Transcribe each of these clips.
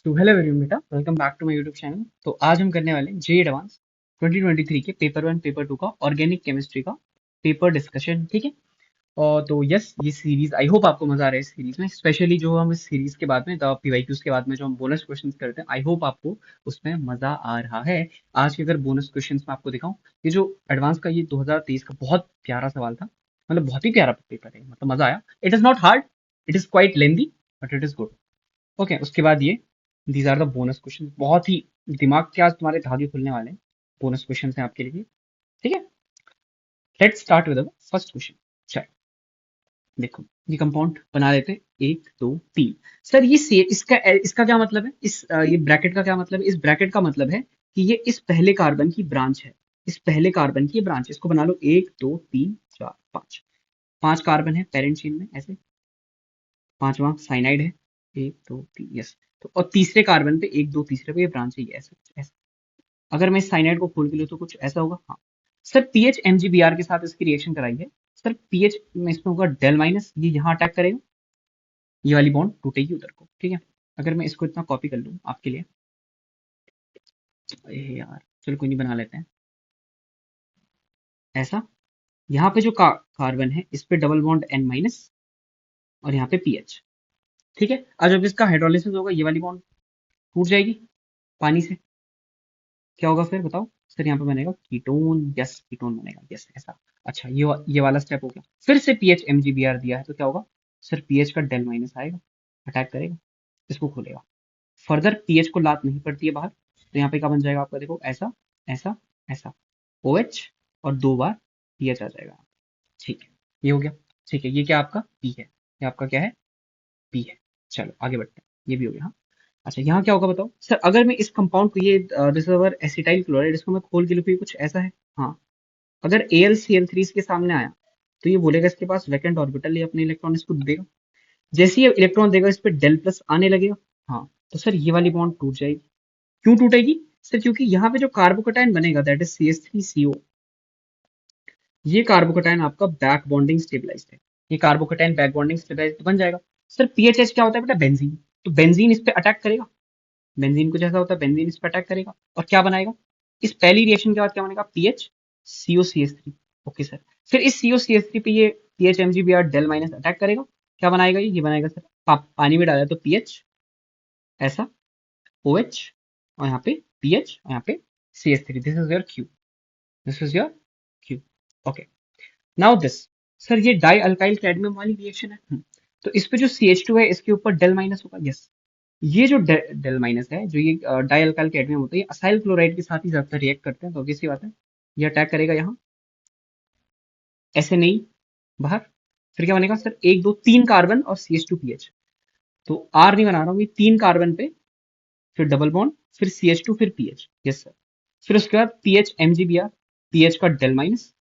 तो hello everyone बेटा, welcome back to my YouTube channel. तो आज हम करने वाले हैं जे एडवांस 2023 के पेपर वन पेपर टू का ऑर्गेनिक केमिस्ट्री का पेपर डिस्कशन। ठीक है। और तो यस, ये सीरीज आई होप आपको मजा आ रहा है। इस सीरीज में स्पेशली जो हम इस सीरीज के बाद में पीवाईक्यूज के बाद में जो हम बोनस क्वेश्चंस करते हैं, आई होप आपको उसमें मजा आ रहा है। आज के अगर बोनस क्वेश्चंस में आपको दिखाऊं, ये जो एडवांस का ये 2023 का बहुत प्यारा सवाल था। मतलब बहुत ही प्यारा पेपर है, मतलब मजा आया। It is not hard, it is quite lengthy, but it is good. Okay, उसके बाद ये these are the bonus question. बहुत ही दिमाग के आज तुम्हारे धागे खुलने वाले हैं। बोनस क्वेश्चन हैं आपके लिए। ठीक है, let's start with first question. चलो देखो, ये कंपाउंड बना लेते हैं। एक दो तीन। सर ये से इसका इसका क्या मतलब है? ये ब्रैकेट का क्या मतलब है? इस ब्रैकेट का मतलब है कि ये इस पहले कार्बन की ब्रांच है। इस पहले कार्बन की ब्रांच, इसको बना लो। एक दो तीन चार पांच। पांच कार्बन है पेरेंट चेन में, ऐसे। पांचवा साइनाइड है। एक दो तीन, यस। तो और तीसरे कार्बन पे एक दो तीसरे पे ये ब्रांच है, ये ऐसे ऐसे। अगर मैं इस साइनाइड को खोल के लूँ तो कुछ ऐसा होगा। हाँ सर, पीएच एमजीबीआर के साथ इसकी रिएक्शन कराई है। सर पीएच में इसमें होगा डेल माइनस, ये यहाँ अटैक करेगा। ये वाली बॉन्ड टूटेगी उधर को। ठीक है। अगर मैं इसको इतना कॉपी कर लूँ आपके लिए, ए यार चलो कोई नहीं, बना लेते हैं ऐसा। यहाँ पे जो कार्बन है इस पे डबल बॉन्ड एन माइनस, और यहाँ पे पीएच। ठीक है। अब जब इसका हाइड्रोलिसिस होगा, ये वाली बॉन्ड टूट जाएगी पानी से। क्या होगा फिर बताओ? सर यहाँ पे बनेगा कीटोन। यस, कीटोन बनेगा। यस, ऐसा। अच्छा, ये वाला स्टेप हो गया। फिर से पीएच एमजीबीआर दिया है तो क्या होगा? सर पीएच का डेल माइनस आएगा, अटैक करेगा, इसको खोलेगा। फर्दर पीएच को लात नहीं पड़ती है बाहर, तो यहाँ पे क्या बन जाएगा आपका? देखो ऐसा ऐसा ऐसा, ओ एच, और दो बार पीएच आ जाएगा। ठीक है, ये हो गया। ठीक है, ये क्या आपका पी है? ये आपका क्या है? पी है। चलो आगे बढ़ते हैं, ये भी हो गया। हाँ। अच्छा, यहाँ क्या होगा बताओ? सर अगर मैं इस कंपाउंड को, ये रिसर्वर एसिटाइल क्लोराइड, इसको मैं खोल के लिखूँ, ये कुछ ऐसा है। हाँ। अगर AlCl3 इसके सामने आया तो ये बोलेगा इसके पास वैकेंट ऑर्बिटल, ये अपने इलेक्ट्रॉन इसको देगा। जैसे ही ये इलेक्ट्रॉन देगा, इस पे डेल प्लस आने लगेगा। हाँ। तो सर ये वाली बॉन्ड टूट जाएगी। क्यों टूटेगी? सर क्योंकि यहाँ पे जो कार्बोकेटाइन बनेगा, दैट इज CH3CO। ये कार्बोकेटाइन आपका बैक बॉन्डिंग स्टेबलाइज्ड है। ये कार्बोकेटाइन बैक बॉन्डिंग स्टेबलाइज्ड बन जाएगा। सर पीएचएच क्या होता है बेटा? बेंजीन। तो बेंजीन इस पे अटैक करेगा। बेंजीन को जैसा होता है, बेंजीन इस पर अटैक करेगा और क्या बनाएगा? इस पहली रिएक्शन के बाद क्या बनेगा? Ph COCH3। Okay sir. फिर इस COCH3 पे ये Ph MgBr del minus attack करेगा। क्या बनाएगा? ये बनाएगा सर, पानी में डाला तो पीएच ऐसा, OH, और यहाँ पे पीएच, और यहाँ पे CH3। This is your Q, this is your Q. Okay, now this. Sir ये डाई अल्काइल कैडमियम वाली रिएक्शन है। तो इस पे जो CH2 है, इसके ऊपर डेल माइनस होगा। यस। ये जो डेल माइनस है, जो ये डाई अल्काइल कैडमियम होता है, ये असाइल क्लोराइड के साथ ही ज्यादातर रिएक्ट करते हैं, तो ऑब्वियस सी बात है ये अटैक करेगा यहाँ, ऐसे नहीं, बाहर। फिर क्या बनेगा सर? एक दो तीन कार्बन और CH2PH। तो आर नहीं बना रहा हूँ, ये तीन कार्बन पे, फिर डबल बॉन्ड, फिर CH2, फिर पीएच। Yes sir. फिर उसके बाद पीएच एमजीबीआर, पीएच का डेल माइनस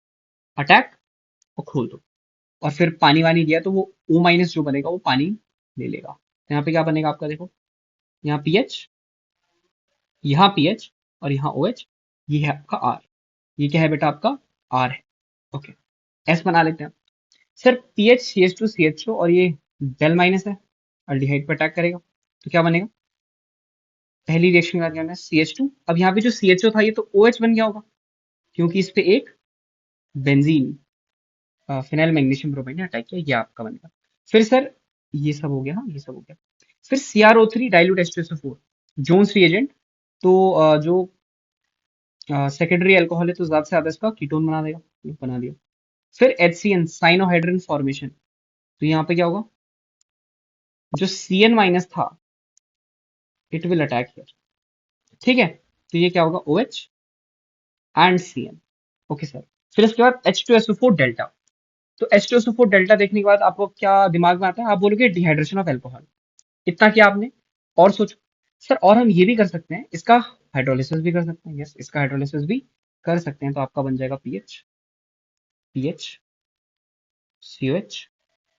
अटैक, और खोल दो। और फिर पानी वानी दिया तो वो O माइनस जो बनेगा वो पानी ले लेगा। तो यहाँ पे क्या बनेगा आपका? देखो, यहाँ पीएच, यहाँ पीएच, और यहाँ OH। ये है आपका आर। ये क्या है बेटा? आपका आर है। ओके, एस बना लेते हैं। सर पीएच CH2CH2, और ये डेल माइनस है, अल्डिहाइड पर अटैक करेगा। तो क्या बनेगा? पहली रिएक्शन के बाद क्या होना है? CH2। अब यहाँ पे जो CHO था, ये तो OH बन गया होगा, क्योंकि इस पे एक बेंजीन, फिनाइल मैग्नीशियम ब्रोमाइड ने अटैक किया। ये आपका बनेगा। फिर सर ये सब हो गया। हाँ, ये सब हो गया। फिर CrO3 dilute H2SO4, Jones reagent. तो जो सेकेंडरी अल्कोहल है, तो ज्यादा से ज्यादा इसका कीटोन बना देगा। ये बना दिया। फिर HCN, साइनोहाइड्रिन फॉर्मेशन। तो यहाँ पे क्या होगा? जो CN माइनस था, इट विल अटैक हियर। ठीक है। तो ये क्या होगा? OH and CN। Okay sir. फिर इसके बाद H2SO4 डेल्टा। तो H2SO4 डेल्टा देखने के बाद आपको क्या दिमाग में आता है? आप बोलोगे डिहाइड्रेशन ऑफ एल्कोहल। इतना किया आपने, और सोचो। सर और हम ये भी कर सकते हैं, इसका हाइड्रोलिसिस भी कर सकते हैं। यस, इसका हाइड्रोलिसिस भी कर सकते हैं। तो आपका बन जाएगा पीएच, पीएच, COH,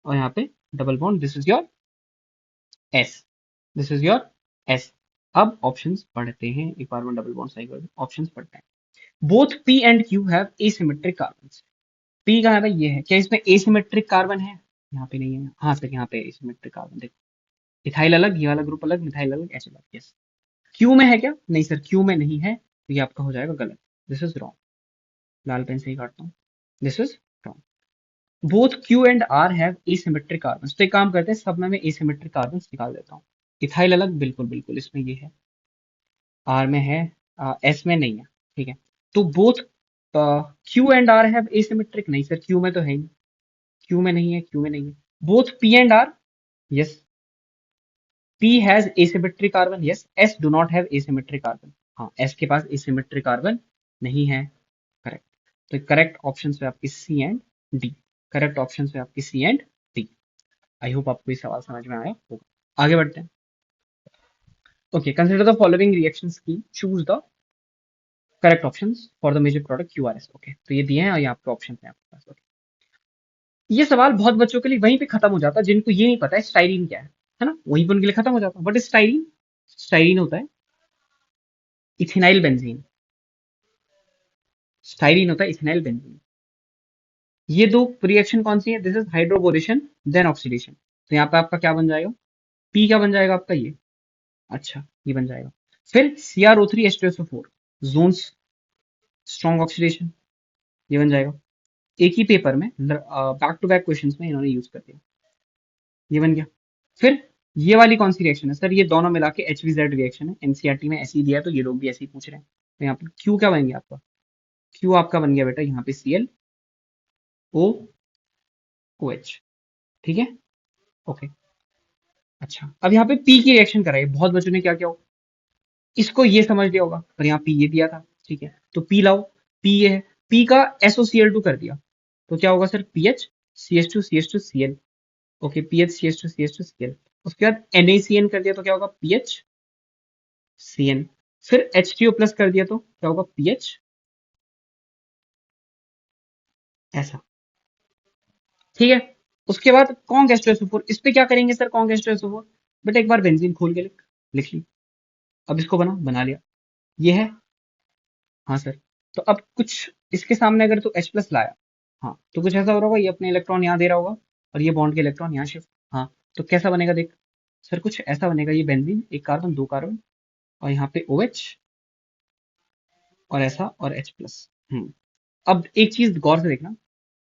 और यहाँ पे double bond, this is your S, this is your S. अब ऑप्शंस पढ़ते हैं एक बार, डबल बॉन्ड सही कर दो, ऑप्शंस पढ़ते हैं। Both P and Q have asymmetric carbon. P कहाँ है भाई? ये है। क्या इसमें एसिमेट्रिक कार्बन है? यहाँ पे नहीं है। हाँ सर, यहाँ पे एसिमेट्रिक कार्बन देखो, इथाइल अलग, ये वाला ग्रुप अलग, मिथाइल अलग, एच अलग। यस। क्यू में है क्या? नहीं सर, क्यू में नहीं है, तो ये आपका हो जाएगा गलत। This is wrong. लाल पेन से ही काटता हूँ। This is wrong. Both Q and R have asymmetric carbon. तो एक काम करते हैं, सब में मैं एसिमेट्रिक कार्बन निकाल देता हूँ। इथाइल अलग, बिल्कुल बिल्कुल इसमें ये है, आर में है, एस में नहीं है। ठीक है। तो both Q and R have asymmetric, नहीं सर क्यू में तो है ही, क्यू में नहीं है, क्यू में नहीं है। Both P and R, yes, P has asymmetric carbon, yes. S do not have asymmetric carbon. हाँ, S के पास asymmetric carbon नहीं है। करेक्ट। तो करेक्ट ऑप्शन है आपकी C and D। Correct option है आपकी C and D। I hope आपको ये सवाल समझ में आया होगा। आगे बढ़ते हैं। Okay, consider the following reaction scheme, choose the correct option for the major product QRS। Okay, तो ये दिए हैं और ये आपके ऑप्शन है आपके पास। ओके, ये सवाल बहुत बच्चों के लिए वहीं पे खत्म हो जाता है जिनको ये नहीं पता है स्टाइरीन क्या है ना, वहीं पे उनके लिए खत्म हो जाता है। बट स्टाइरीन, स्टाइरीन होता है इथेनाइल बेंजीन। स्टाइरीन होता है इथेनाइल बेंजीन। ये दो रिएक्शन कौन सी है? This is hydroboration then oxidation. तो यहाँ पे आपका क्या बन जाएगा? पी क्या बन जाएगा आपका? ये, अच्छा, ये बन जाएगा। फिर CrO3H2SO4, जोन्स स्ट्रॉन्ग ऑक्सीडेशन, ये बन जाएगा। एक ही पेपर में बैक टू बैक क्वेश्चंस में इन्होंने यूज कर दिया, ये बन गया। फिर ये वाली कौन सी रिएक्शन है सर? ये दोनों मिला के HVZ रिएक्शन है, एनसीईआरटी में ऐसे ही दिया है, तो ये लोग भी ऐसे ही पूछ रहे हैं। तो यहाँ पे क्यू क्या बन गया आपका? क्यू आपका बन गया बेटा यहाँ पे ClOH। ठीक है। ओके, अच्छा, अब यहाँ पे पी की रिएक्शन कराइए। बहुत बच्चों ने क्या किया हो, इसको ये समझ लिया होगा, पर यहाँ पी ये दिया था। ठीक है, तो पी लाओ। पी ये है, पी का SOCl2 कर दिया, तो क्या होगा sir? PH CH2CH2Cl। Okay, PH CH2CH2Cl। उसके बाद NaCN कर दिया, तो क्या होगा? PHCN। फिर H2O प्लस कर दिया, तो क्या होगा? PH, ऐसा। ठीक है। उसके बाद कॉन्ग H2SO4, इस पे क्या करेंगे सर? कॉन्ग H2SO4, बेटा एक बार बेंजीन खोल के लिख ली। अब इसको बना लिया, ये है। हाँ सर। तो अब कुछ इसके सामने अगर तो H प्लस लाया, हाँ, तो कुछ ऐसा हो रहा होगा, ये अपने इलेक्ट्रॉन यहाँ दे रहा होगा और ये बॉन्ड के इलेक्ट्रॉन यहाँ शिफ्ट। हाँ, तो कैसा बनेगा देख सर, कुछ ऐसा बनेगा, ये बेंजीन, एक कार्बन दो कार्बन, और यहाँ पे OH, और ऐसा, और H प्लस। अब एक चीज गौर से देखना,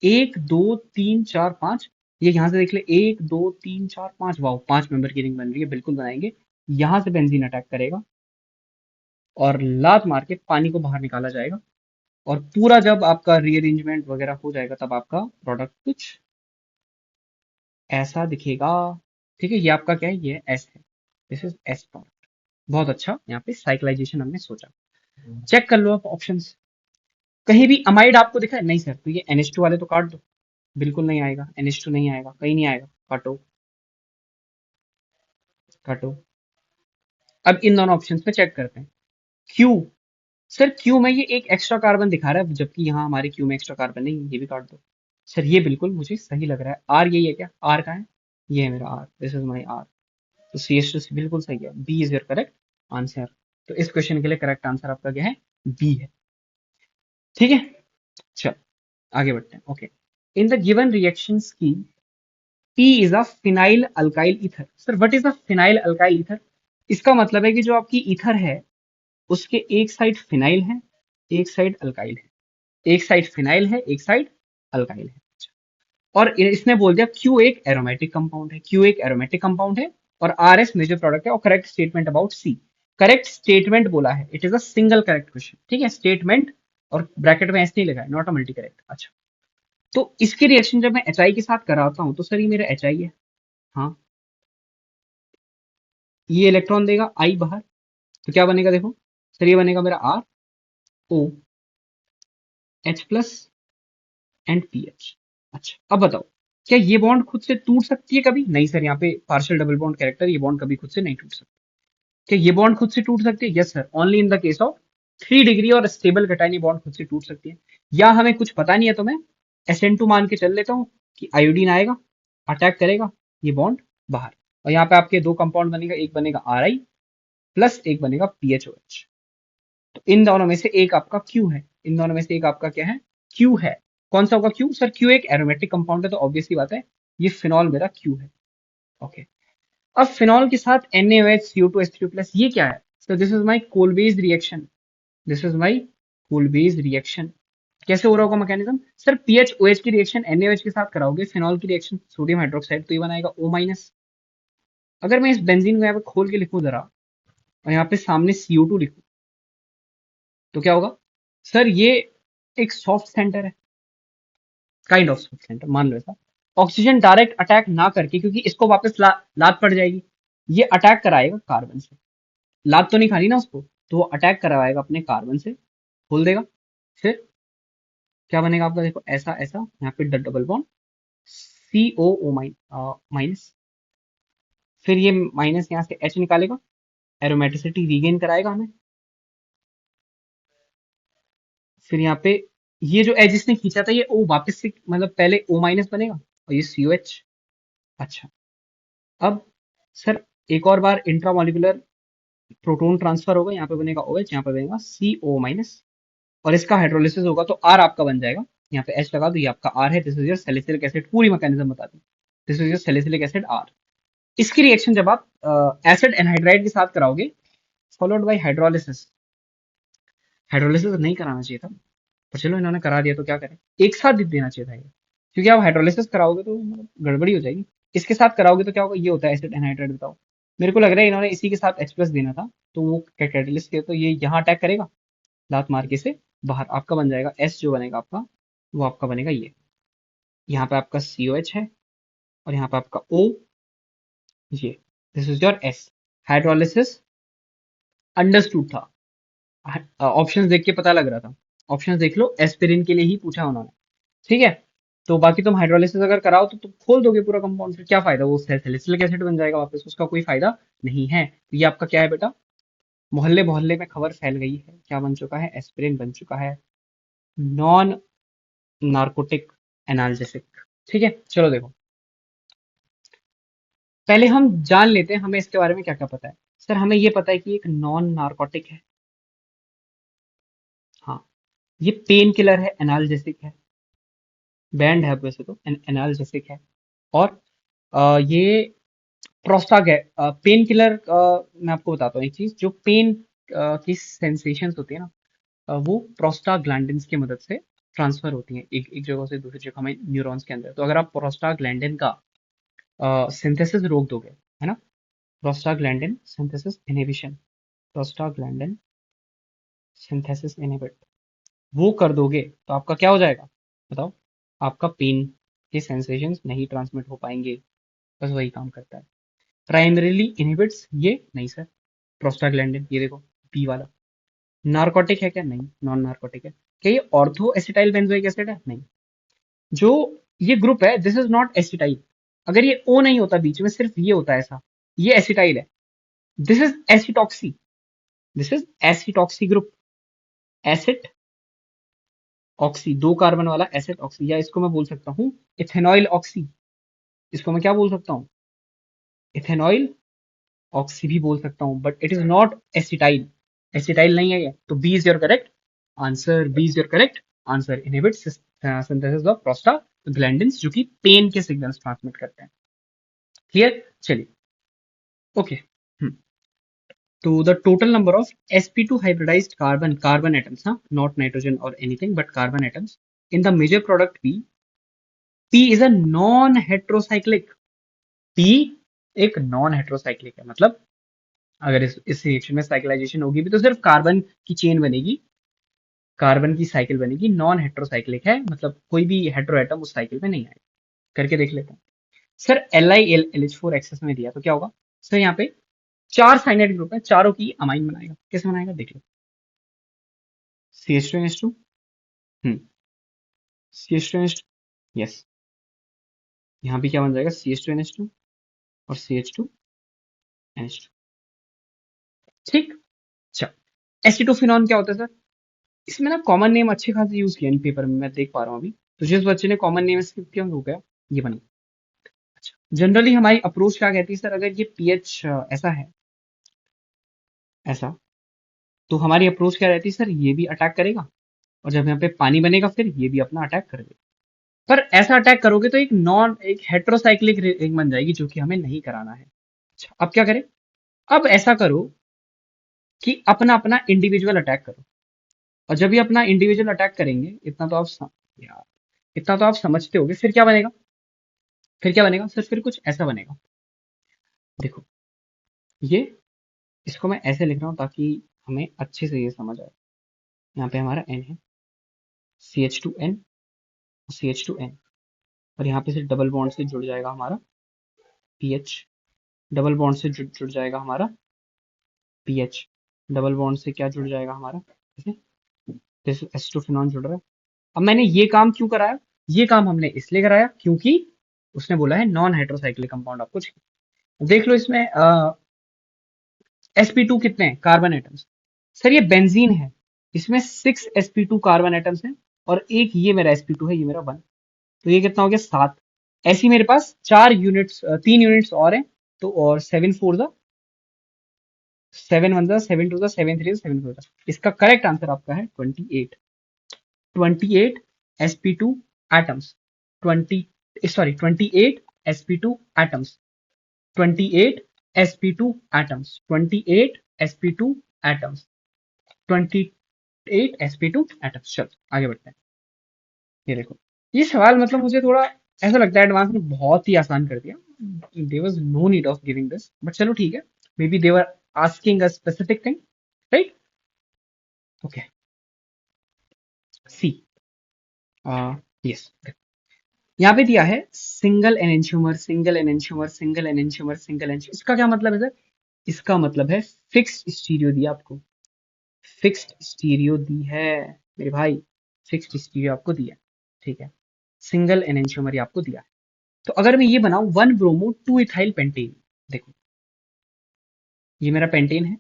एक दो तीन चार पांच, ये यहाँ से देख ले, एक दो तीन चार पांच, वाह, 5 मेंबर की रिंग बन रही है, बिल्कुल बनाएंगे। यहाँ से बेंजीन अटैक करेगा और लात मार के पानी को बाहर निकाला जाएगा, और पूरा जब आपका रीअरेंजमेंट वगैरह हो जाएगा, तब आपका प्रोडक्ट कुछ ऐसा दिखेगा। ठीक है, ये आपका क्या है? ये एस है, दिस इज एस प्रोडक्ट। बहुत अच्छा, यहाँ पे साइक्लाइजेशन हमने सोचा। चेक कर लो आप ऑप्शंस, कहीं भी अमाइड आपको दिखा है? नहीं सर, तो ये NH2 वाले तो काट दो, बिल्कुल नहीं आएगा, NH2 नहीं आएगा, कहीं नहीं आएगा, काटो काटो। अब इन दोनों ऑप्शंस पे चेक करते हैं। क्यू, सर क्यू में ये एक एक्स्ट्रा कार्बन दिखा रहा है, जबकि यहाँ हमारे क्यू में एक्स्ट्रा कार्बन नहीं है, ये भी काट दो। सर ये बिल्कुल मुझे सही लग रहा है, आर यही है क्या? आर कहाँ है? ये है मेरा R, this is my R. तो CH2 बिल्कुल सही है, B is your correct answer. तो इस क्वेश्चन के लिए करेक्ट आंसर आपका क्या है? बी है। ठीक है, चल आगे बढ़ते हैं। Okay, in the given reaction scheme, P is a phenyl alkyl ether. Sir what is a phenyl alkyl ether? इसका मतलब है कि जो आपकी ईथर है, उसके एक साइड फिनाइल है, एक साइड अल्काइल है। एक साइड फिनाइल है, एक साइड अल्काइल है। और इसने बोल दिया क्यू एक एरोमेटिक कंपाउंड है, क्यू एक एरोमेटिक कंपाउंड है, और RS मेजर प्रोडक्ट है। और correct statement about C, correct statement बोला है, it is a single correct question. ठीक है, स्टेटमेंट, और ब्रैकेट में ऐसे नहीं लगा है, नॉट अ मल्टी करेक्ट। अच्छा, तो इसकी रिएक्शन जब मैं HI के साथ कराता हूं, तो सर ये मेरा HI है। हाँ, ये इलेक्ट्रॉन देगा I बाहर, तो क्या बनेगा देखो सर, ये बनेगा मेरा ROH+ एंड PH। अच्छा, अब बताओ, क्या ये बॉन्ड खुद से टूट सकती है कभी? नहीं सर, यहाँ पे पार्शियल डबल बॉन्ड कैरेक्टर, ये बॉन्ड कभी खुद से नहीं टूट सकती। क्या ये बॉन्ड खुद से टूट सकती है? Yes sir, only in the case of 3 degree और स्टेबल कैटायन बॉन्ड खुद से टूट सकती है। या हमें कुछ पता नहीं है, तो मैं SN2 मान के चल लेता हूँ कि आयोडीन आएगा, अटैक करेगा, ये बॉन्ड बाहर, और यहाँ पे आपके दो कंपाउंड बनेगा, एक बनेगा RI+ एक बनेगा PHOH। तो इन दोनों में से एक आपका क्यू है, इन दोनों में से एक आपका क्या है? क्यू है। कौन सा होगा क्यू? सर क्यू एक एरोमेटिक कंपाउंड है, तो ऑब्वियसली बात है ये फिनॉल मेरा क्यू है। ओके, अब फिनॉल के साथ NaOH CO2H3+ ये क्या है? So this is my Kolbe's reaction, this is my Kolbe's reaction. कैसे हो रहा होगा मैकेनिज्म? सर पीएच OH की रिएक्शन NaOH के साथ कराओगे, फिनॉल की रिएक्शन सोडियम हाइड्रोक्साइड, तो ये बनाएगा O-। अगर मैं इस बेंजीन को यहाँ पे खोल के लिखूं जरा और यहाँ पे सामने CO2 लिखूं तो क्या होगा? सर ये एक सॉफ्ट सेंटर है, काइंड ऑफ सॉफ्ट सेंटर मान लो ऐसा। ऑक्सीजन डायरेक्ट अटैक ना करके, क्योंकि इसको वापस लात पड़ जाएगी, ये अटैक कराएगा कार्बन से। लात तो नहीं खानी ना उसको, तो वो अटैक करवाएगा अपने कार्बन से, खोल देगा। फिर क्या बनेगा आपका? देखो ऐसा ऐसा, यहाँ पे डबल बॉन्ड COO माइनस, फिर ये माइनस यहाँ से H निकालेगा, एरोमेटिसिटी रीगेन कराएगा हमें। फिर यहाँ पे ये जो एज इसने खींचा था ये O वापस से, मतलब पहले O- बनेगा और ये COH। अच्छा, अब सर एक और बार इंट्रामोलिकुलर प्रोटॉन ट्रांसफर होगा, यहाँ पे बनेगा OH, यहाँ पे बनेगा CO-, और इसका हाइड्रोलिसिस होगा तो R आपका बन जाएगा। यहाँ पे H लगा दो, ये आपका R है। This is your salicylic acid, पूरी मैकेनिज्म बता दी। This is your salicylic acid R। इसकी रिएक्शन जब आप एसिड एनहाइड्राइड के साथ कराओगे, फॉलोड बाय हाइड्रोलिसिस। हाइड्रोलिसिस नहीं कराना चाहिए था, पर चलो इन्होंने करा दिया तो क्या करें, एक साथ दे देना चाहिए था ये, क्योंकि आप हाइड्रोलिसिस कराओगे तो मतलब गड़बड़ी हो जाएगी। इसके साथ कराओगे तो क्या होगा, ये होता है एसिड एनहाइड्राइड, बताओ। मेरे को लग रहा है इन्होंने इसी के साथ H+ देना था, तो वो कैटेलिस्ट के, तो ये यहाँ अटैक करेगा, लात मार के से बाहर आपका बन जाएगा S, जो बनेगा आपका वो आपका बनेगा ये। यहाँ पे आपका COH है और यहाँ पे आपका O, ये this is your S। Hydrolysis understood था, ऑप्शंस देख के पता लग रहा था। ऑप्शंस देख लो, एस्पिरिन के लिए ही पूछा उन्होंने, ठीक है। तो बाकी तुम हाइड्रोलिसिस अगर कराओ तो तुम खोल दोगे पूरा कंपाउंड, फिर क्या फायदा, वो सैलिसिलिक एसिड बन जाएगा वापस, उसका कोई फायदा नहीं है। तो ये आपका क्या है बेटा, मोहल्ले मोहल्ले में खबर फैल गई है, क्या बन चुका है, एस्पिरिन बन चुका है, नॉन नार्कोटिक एनाल्जेसिक। ठीक है, चलो देखो, पहले हम जान लेते हैं हमें इसके बारे में क्या क्या पता है। सर हमें ये पता है कि एक नॉन नार्कोटिक है, हाँ। ये पेन किलर है, एनाल्जेसिक है, बैंड है वैसे तो, एनाल्जेसिक है। और ये प्रोस्टाग है, पेन किलर। मैं आपको बताता हूँ एक चीज, जो पेन की सेंसेशंस होती है ना, वो प्रोस्टाग्लैंडिन्स की मदद से ट्रांसफर होती हैं एक एक जगह से दूसरी जगह में न्यूरॉन्स के अंदर। तो अगर आप प्रोस्टाग्लैंडिन का सिंथेसिस रोक दोगे, है ना, prostaglandin synthesis inhibition, prostaglandin synthesis inhibit, वो कर दोगे तो आपका क्या हो जाएगा, बताओ? आपका पेन के सेंसेशंस नहीं ट्रांसमिट हो पाएंगे, बस वही काम करता है। प्राइमरीली इनहिबिट्स ये नहीं सर, प्रोस्टाग्लैंडिन, ये देखो बी वाला। नार्कोटिक है क्या? नहीं, नॉन नार्कोटिक है। क्या ये ऑर्थो एसिटाइल बेंजोइक एसिड है? नहीं। जो ये ग्रुप है, दिस इज नॉट एसिटाइल। अगर ये ओ नहीं होता बीच में, सिर्फ ये होता है ऐसा, ये एसिटाइल है। This is acetoxy, this is acetoxy group, acid oxy, दो कार्बन वाला एसिड ऑक्सी, या इसको मैं बोल सकता हूँ इथेनॉइल ऑक्सी। इसको मैं क्या बोल सकता हूँ, इथेनॉइल ऑक्सी भी बोल सकता हूँ, but it is not acetyl. Acetyl नहीं है ये, तो B is your correct answer, B is your correct answer. Inhibit synthesis of prostaglandins, जो कि पेन के सिग्नल्स ट्रांसमिट करते हैं। क्लियर? चलिए, ओके। तो the total number of sp2 hybridized carbon atoms, huh? Not nitrogen or anything but carbon atoms in the major product P is a non heterocyclic। P एक non heterocyclic है, मतलब अगर इस reaction में cyclisation होगी भी तो सिर्फ कार्बन की चेन बनेगी, कार्बन की साइकिल बनेगी, नॉन हेट्रोसाइक्लिक है, मतलब कोई भी हेट्रो एटम उस साइकिल में नहीं आएगा। करके देख लेते हैं। सर LiLH4 एक्सेस में दिया तो क्या होगा? सर यहाँ पे 4 साइनाइड ग्रुप है, चारों की अमाइन बनाएगा। कैसे बनाएगा देख लो, CH2NH2, हम्म, CH2NH2, यस। यहाँ भी क्या बन जाएगा, CH2NH2 और CH2NH2। ठीक, अच्छा। एसिटोफिनॉन क्या होता है सर? इसमें ना कॉमन नेम अच्छे खासे यूज किया इन पेपर में, मैं देख पा रहा हूँ अभी। तो जिस बच्चे ने कॉमन नेम स्किप किया हो गया, ये बन गया। अच्छा, जनरली हमारी अप्रोच क्या कहती है सर, अगर ये पीएच ऐसा है, ऐसा, तो हमारी अप्रोच क्या रहती है सर, ये भी अटैक करेगा और जब यहाँ पे पानी बनेगा फिर ये भी अपना अटैक करेगा। पर ऐसा अटैक करोगे तो एक हेट्रोसाइक्लिक रिंग बन जाएगी, जो कि हमें नहीं कराना है। अब क्या करें? अब ऐसा करो कि अपना अपना इंडिविजुअल अटैक करो। और जब भी अपना इंडिविजुअल अटैक करेंगे, यार इतना तो आप समझते होगे, फिर क्या बनेगा? फिर क्या बनेगा सर? फिर कुछ ऐसा बनेगा, देखो। ये इसको मैं ऐसे लिख रहा हूँ ताकि हमें अच्छे से ये समझ आए। यहाँ पे हमारा N है, CH2N, CH2N, और यहाँ पे से डबल बॉन्ड से जुड़ जाएगा हमारा PH, डबल बॉन्ड से जुड़ जाएगा हमारा PH, डबल बॉन्ड से क्या जुड़ जाएगा हमारा, जैसे H2 फिनॉन जुड़ रहा है। अब मैंने ये काम क्यों कराया? ये काम हमने इसलिए कराया क्योंकि उसने बोला है नॉन हाइड्रोसाइक्लिक कंपाउंड आपको चाहिए। देख लो इसमें sp2 कितने हैं कार्बन एटम्स? सर ये बेंजीन है, इसमें 6 sp2 कार्बन एटम्स हैं, और एक ये मेरा sp2 है, ये मेरा 1। तो ये कितना हो गया? 7। ऐसी मेरे पास 4 यूनिट्स, 3 यूनिट्स और हैं। तो और 7 4 the 7 1 the 7 2 the 7 3 the 7 4 the, इसका करेक्ट आंसर आपका है 28। 28 sp2 atoms, 20, sorry 28 sp2 atoms, 28 sp2 atoms, 28 sp2 atoms, 28 sp2 atoms. चलो आगे बढ़ते हैं। ये देखो, ये सवाल मतलब मुझे थोड़ा ऐसा लगता है एडवांस में बहुत ही आसान कर दिया। There was no need of giving this, but चलो ठीक है। Maybe they were asking a specific thing, right? Okay, C, yes, यहाँ पे दिया है single enantiomer, single enantiomer, single enantiomer, single enantiomer. इसका क्या मतलब है सर? इसका मतलब है फिक्स्ड स्टीरियो दिया आपको, फिक्स्ड स्टीरियो दी है मेरे भाई, फिक्स्ड स्टीरियो आपको दिया, ठीक है। सिंगल एनेंटियोमर आपको दिया है। तो अगर मैं ये बनाऊं 1 ब्रोमो 2 इथाइल पेंटेन, देखो ये मेरा पेंटेन है,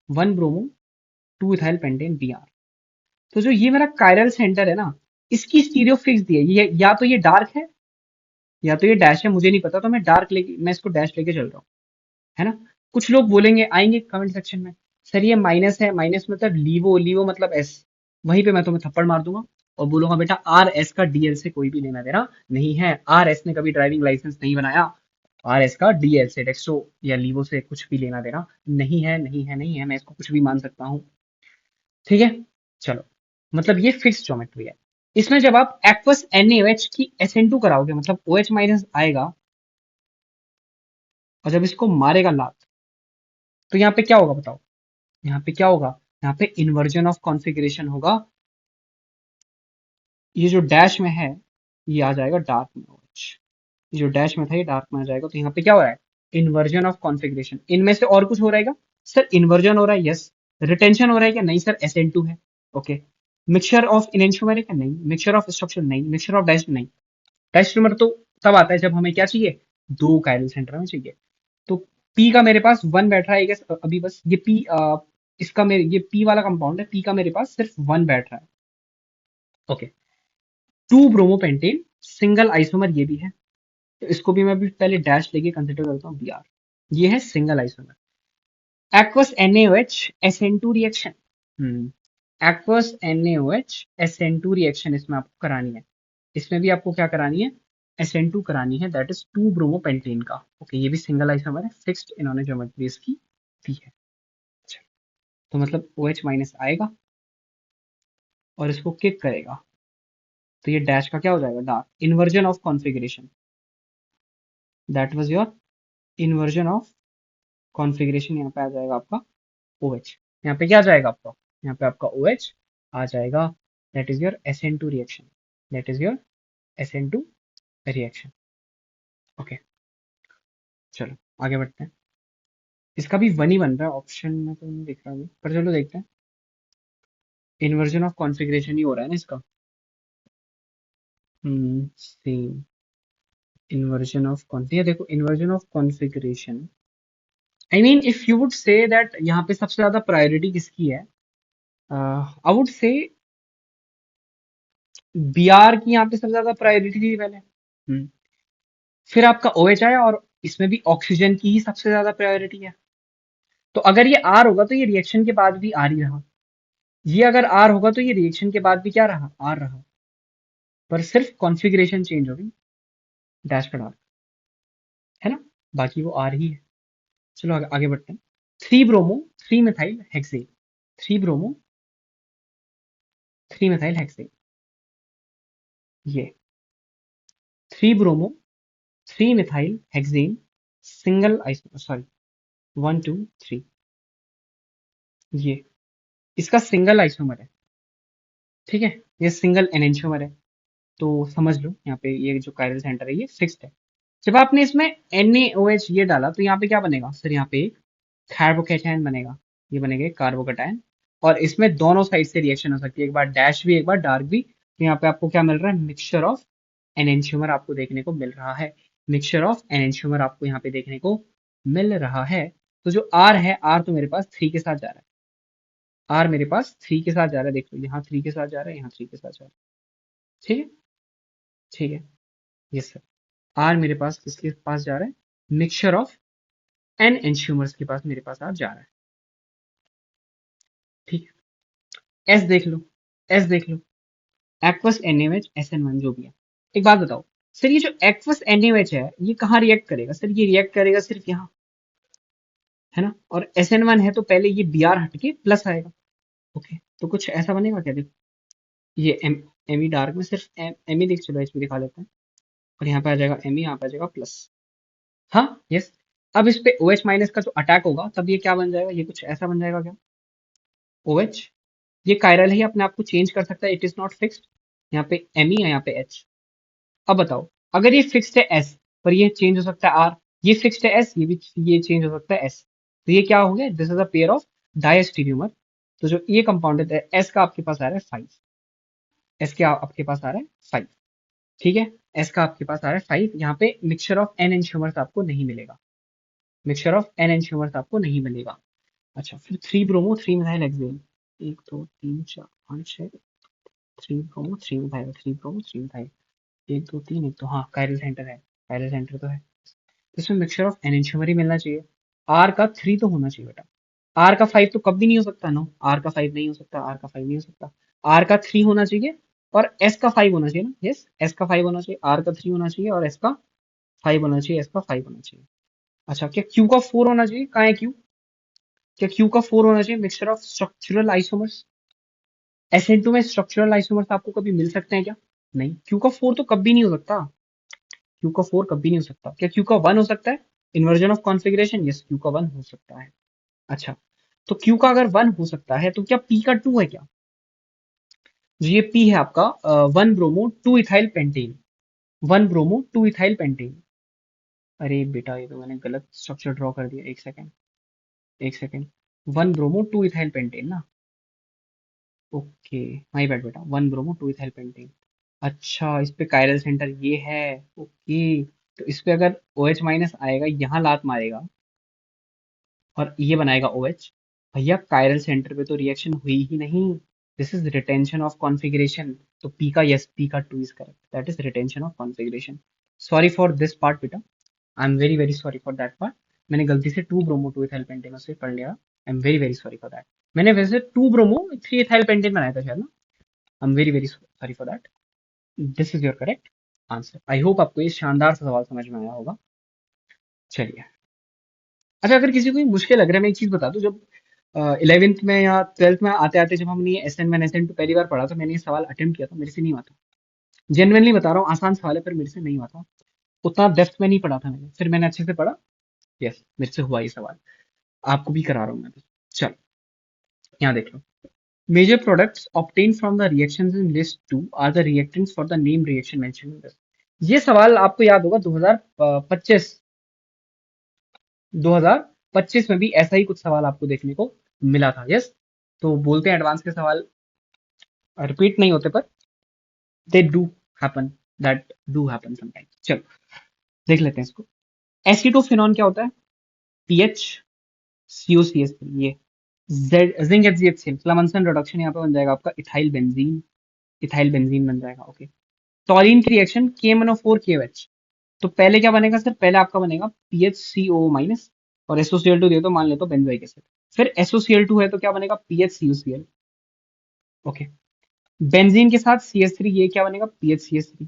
1 ब्रोमो 2 इथाइल पेंटेन Br। तो जो ये मेरा कायरल सेंटर है ना, इसकी स्टीरियो फिक्स दी है। ये या तो ये डार्क है या तो ये डैश है, मुझे नहीं पता। तो मैं इसको डैश लेके चल रहा हूँ, है ना। कुछ लोग बोलेंगे, आएंगे कमेंट सेक्शन में, सर ये माइनस है, माइनस मतलब लीवो, लीवो मतलब एस। वहीं पे मैं तुम्हें थप्पड़ मार दूंगा और बोलूंगा बेटा आर एस का डीएल से कोई भी लेना देना नहीं है। आर एस ने कभी ड्राइविंग लाइसेंस नहीं बनाया, आर एस का डीएल से, डेक्सो या लीवो से कुछ भी लेना देना नहीं है, नहीं है, नहीं है। मैं इसको कुछ भी मान सकता हूँ, ठीक है। चलो, मतलब ये फिक्स ज्योमेट्री है। इसमें जब आप एक्वस NaOH की SN2 कराओगे, मतलब OH माइनस आएगा, और जब इसको मारेगा लात, तो यहाँ पे क्या होगा बताओ? यहाँ पे क्या होगा? यहाँ पे इन्वर्जन ऑफ कॉन्फ़िगरेशन होगा। ये जो डैश में है, ये आ जाएगा डार्क में OH। ये जो डैश में था, ये डार्क में आ जाएगा। तो यहाँ पे क्या हो रहा है? Inversion of configuration. इनमें से और कुछ हो रहेगा? सर इन्वर्जन हो रहा है, यस। रिटेंशन हो रहा है क्या? नहीं सर, SN2 है। ओके। मिक्सचर ऑफ इनेंशियोमर है क्या? नहीं। Mixture of structure? नहीं। Mixture of dash? नहीं। डैश नंबर तो तब आता है जब हमें क्या चाहिए? 2 कायरल सेंटर में चाहिए। तो पी का मेरे पास 1 बैठ रहा है, I guess, अभी बस ये पी, इसका मेरे ये पी वाला कंपाउंड है, पी का मेरे पास सिर्फ 1 बैठ रहा है। ओके। 2 ब्रोमोपेंटेन सिंगल आइसोमर ये भी है, तो इसको भी मैं भी पहले डैश लेके कंसिडर करता हूँ Br। ये है single isomer. Aqueous NaOH SN2 reaction, aqueous NaOH SN2 reaction इसमें आपको करानी है। इसमें भी आपको क्या करानी है? SN2 करानी है, दैट इज 2 ब्रोमोपेंटेन का। ओके, ये भी सिंगल आइसोमर है, फिक्स्ड इन्होंने ज्योमेट्री इसकी दी है। तो मतलब OH माइनस आएगा और इसको किक करेगा, तो ये डैश का क्या हो जाएगा? Dark. Inversion of configuration, that was your inversion of configuration. यहाँ पे आ जाएगा आपका OH। यहाँ पे क्या आ जाएगा आपका? यहाँ पे आपका OH आ जाएगा, that is your SN2 reaction, that is your SN2 reaction. Okay, चलो आगे बढ़ते हैं। इसका भी 1 ही बन रहा है, ऑप्शन में तो नहीं दिख रहा अभी, पर चलो देखते हैं। इन्वर्जन ऑफ कॉन्फ़िगरेशन ही हो रहा है ना इसका। सेम इन्वर्जन ऑफ कॉन्फ़िगरेशन, देखो inversion of configuration, I mean if you would say that यहाँ पे सबसे ज्यादा प्रायोरिटी किसकी है, आई वुड से Br की यहाँ पे सबसे ज्यादा प्रायोरिटी थी पहले। फिर आपका OH आया, और इसमें भी ऑक्सीजन की ही सबसे ज्यादा प्रायोरिटी है। तो अगर ये R होगा तो ये रिएक्शन के बाद भी R ही रहा। ये अगर R होगा तो ये रिएक्शन के बाद भी क्या रहा? R रहा। पर सिर्फ कॉन्फ़िगरेशन चेंज होगी, डैश पर डार्क, है ना। बाकी वो R ही है। चलो आगे बढ़ते हैं। 3 bromo 3 methyl hexane, 3 bromo 3 methyl hexane, ये 3 bromo 3 methyl hexane single iso, sorry 1 2 3, ये इसका सिंगल आइसोमर है। ठीक है, ये सिंगल एनेंशियोमर है। तो समझ लो यहाँ पे ये जो कायरल सेंटर है ये फिक्स्ड है। जब आपने इसमें NaOH ये डाला तो यहाँ पे क्या बनेगा सर, यहाँ पे कार्बोकैटायन बनेगा, ये बनेगा एक कार्बोकैटायन। और इसमें दोनों साइड से रिएक्शन हो सकती है, एक बार डैश भी एक बार डार्क भी। तो यहाँ पे आपको क्या मिल रहा है, मिक्सचर ऑफ एनेंशियोमर आपको देखने को मिल रहा है, मिक्सचर ऑफ एनेंशियोमर आपको यहाँ पे देखने को मिल रहा है। तो जो आर है, आर तो मेरे पास 3 के साथ जा रहा है, आर मेरे पास 3 के साथ जा रहा है, देख लो यहाँ 3 के साथ जा रहा है, यहाँ 3 के साथ जा रहा है। ठीक है, ठीक है, यस सर। आर मेरे पास किसके पास जा रहा है, मिक्सचर ऑफ एन एंशियोमर्स के पास मेरे पास आज जा रहा है। ठीक है, एस देख लो, एस देख लो, एक्वस NaOH SN1 जो भी है। एक बात बताओ सर, ये जो एक्वस NaOH है ये कहाँ रिएक्ट करेगा सर, ये रिएक्ट करेगा सिर्फ यहाँ, है ना। और SN1 है तो पहले ये Br हटके प्लस आएगा। ओके, तो कुछ ऐसा बनेगा क्या, देखो ये एम डार्क में सिर्फ एम ही दिख, चलो एच भी दिखा लेते हैं। और यहाँ पे आ जाएगा एम, यहाँ पे आ जाएगा प्लस। हाँ, यस। अब इस पे OH माइनस का जो अटैक होगा तब ये क्या बन जाएगा, ये कुछ ऐसा बन जाएगा क्या, OH। ये कायरल है, ये अपने आप को चेंज कर सकता है, इट इज नॉट फिक्स्ड। यहाँ पे एम ही है, यहाँ पे एच। अब बताओ, अगर ये फिक्स्ड है एस पर ये चेंज हो सकता है आर, ये फिक्स्ड है एस, ये भी ये चेंज हो सकता है एस। तो ये क्या हो गया, this is a pair of diastereomer. तो जो ये कंपाउंड है एस का आपके पास आ रहा है 5, एस के आपके पास आ रहा है 5। ठीक है, एस का आपके पास आ रहा है 5। यहाँ पे मिक्सचर ऑफ एन एंशियोमर्स आपको नहीं मिलेगा, मिक्सचर ऑफ एन एंशियोमर्स आपको नहीं मिलेगा। अच्छा, फिर 3 bromo 3 methyl hexane, 1 2 3 4 5 6, 3 bromo 3 methyl, 3 bromo 3 methyl, 1 2 3, एक तो हाँ कायरल सेंटर है, कायरल सेंटर तो है। इसमें मिक्सचर ऑफ एनेंशियोमर ही मिलना चाहिए। आर का 3 तो होना चाहिए बेटा, आर का 5 तो कभी नहीं हो सकता, नो आर का 5 नहीं हो सकता, आर का 5 नहीं हो सकता। आर का 3 होना चाहिए और एस का 5 होना चाहिए ना, यस एस का 5 होना चाहिए, आर का 3 होना चाहिए और एस का 5 होना चाहिए, एस का 5 होना चाहिए। अच्छा, क्या क्यू का 4 होना चाहिए, कहाँ है क्यू, क्या क्यू का 4 होना चाहिए, mixture of structural isomers. SN2 में स्ट्रक्चरल आइसोमर्स आपको कभी मिल सकते हैं क्या, नहीं, क्यू का 4 तो कभी नहीं हो सकता, क्यू का 4 कभी नहीं हो सकता। क्या क्यू का 1 हो सकता है, inversion of configuration, yes Q का 1 हो सकता है। अच्छा, तो क्यू का अगर 1 हो सकता है तो क्या पी का 2 है क्या, जो ये पी है आपका 1 bromo 2 ethyl pentane, 1 bromo 2 ethyl pentane. अरे बेटा ये तो मैंने गलत स्ट्रक्चर ड्रॉ कर दिया, एक सेकेंड, एक सेकेंड। 1 ब्रोमो 2 इथाइल पेंटेन ना, ओके, माई बैड बेटा, 1 ब्रोमो 2 इथाइल पेंटेन। अच्छा, इस पे कायरल सेंटर ये है, ओके। तो इस पे अगर OH माइनस आएगा, यहाँ लात मारेगा और ये बनाएगा OH, भैया कायरल सेंटर पे तो रिएक्शन हुई ही नहीं, this is retention of configuration. तो पी का, यस पी का 2 is correct, that is retention of configuration. Sorry for this part बेटा, I am very very sorry for that part. मैंने गलती से 2 ब्रोमो 2 इथाइल पेंटेन से पढ़ लिया, आई am very very sorry for that. मैंने वैसे 2 ब्रोमो 3 इथाइल पेंटेन बनाया था शायद ना, आई am very very sorry for that. This is your correct answer. I hope आपको ये शानदार सा सवाल समझ में आया होगा। चलिए, अच्छा अगर किसी को ये मुश्किल लग रहा है, मैं एक चीज बता दूं, जब 11th में या 12th में आते आते जब हमने ये SN1 SN2 पहली बार पढ़ा, तो मैंने ये सवाल अटेम्प्ट किया था, मेरे से नहीं हुआ था। जेनुइनली बता रहा हूँ, आसान सवाल है पर मेरे से नहीं हुआ था, उतना डेप्थ में नहीं पढ़ा था मैंने, फिर मैंने अच्छे से पढ़ा, यस मेरे से हुआ ये सवाल। आपको भी करा रहा हूँ मैं भी। चल, यहाँ देख लो, major products obtained from the reactions in list 2 are the reactants for the name reaction mentioned in this। ये सवाल आपको याद होगा 2025, 2025 में भी ऐसा ही कुछ सवाल आपको देखने को मिला था, यस। तो बोलते हैं एडवांस के सवाल रिपीट नहीं होते, पर they do happen, that do happen sometimes. चलो देख लेते हैं इसको। एसीटोफिनॉन क्या होता है, पीएच CuCH3, ये जिंक HCl, क्लमनसन रिडक्शन यहाँ पे बन जाएगा आपका इथाइल बेंजीन, इथाइल बेंजीन बन जाएगा, ओके। टॉलिन की रिएक्शन KMnO4KOH, तो पहले क्या बनेगा सर, पहले आपका बनेगा PHCOO माइनस और SOCl2 दे तो मान लेते बेंजोइक एसिड, फिर SOCl2 है तो क्या बनेगा PHCuCl, ओके। बेंजीन के साथ CH3, ये क्या बनेगा PHCH3,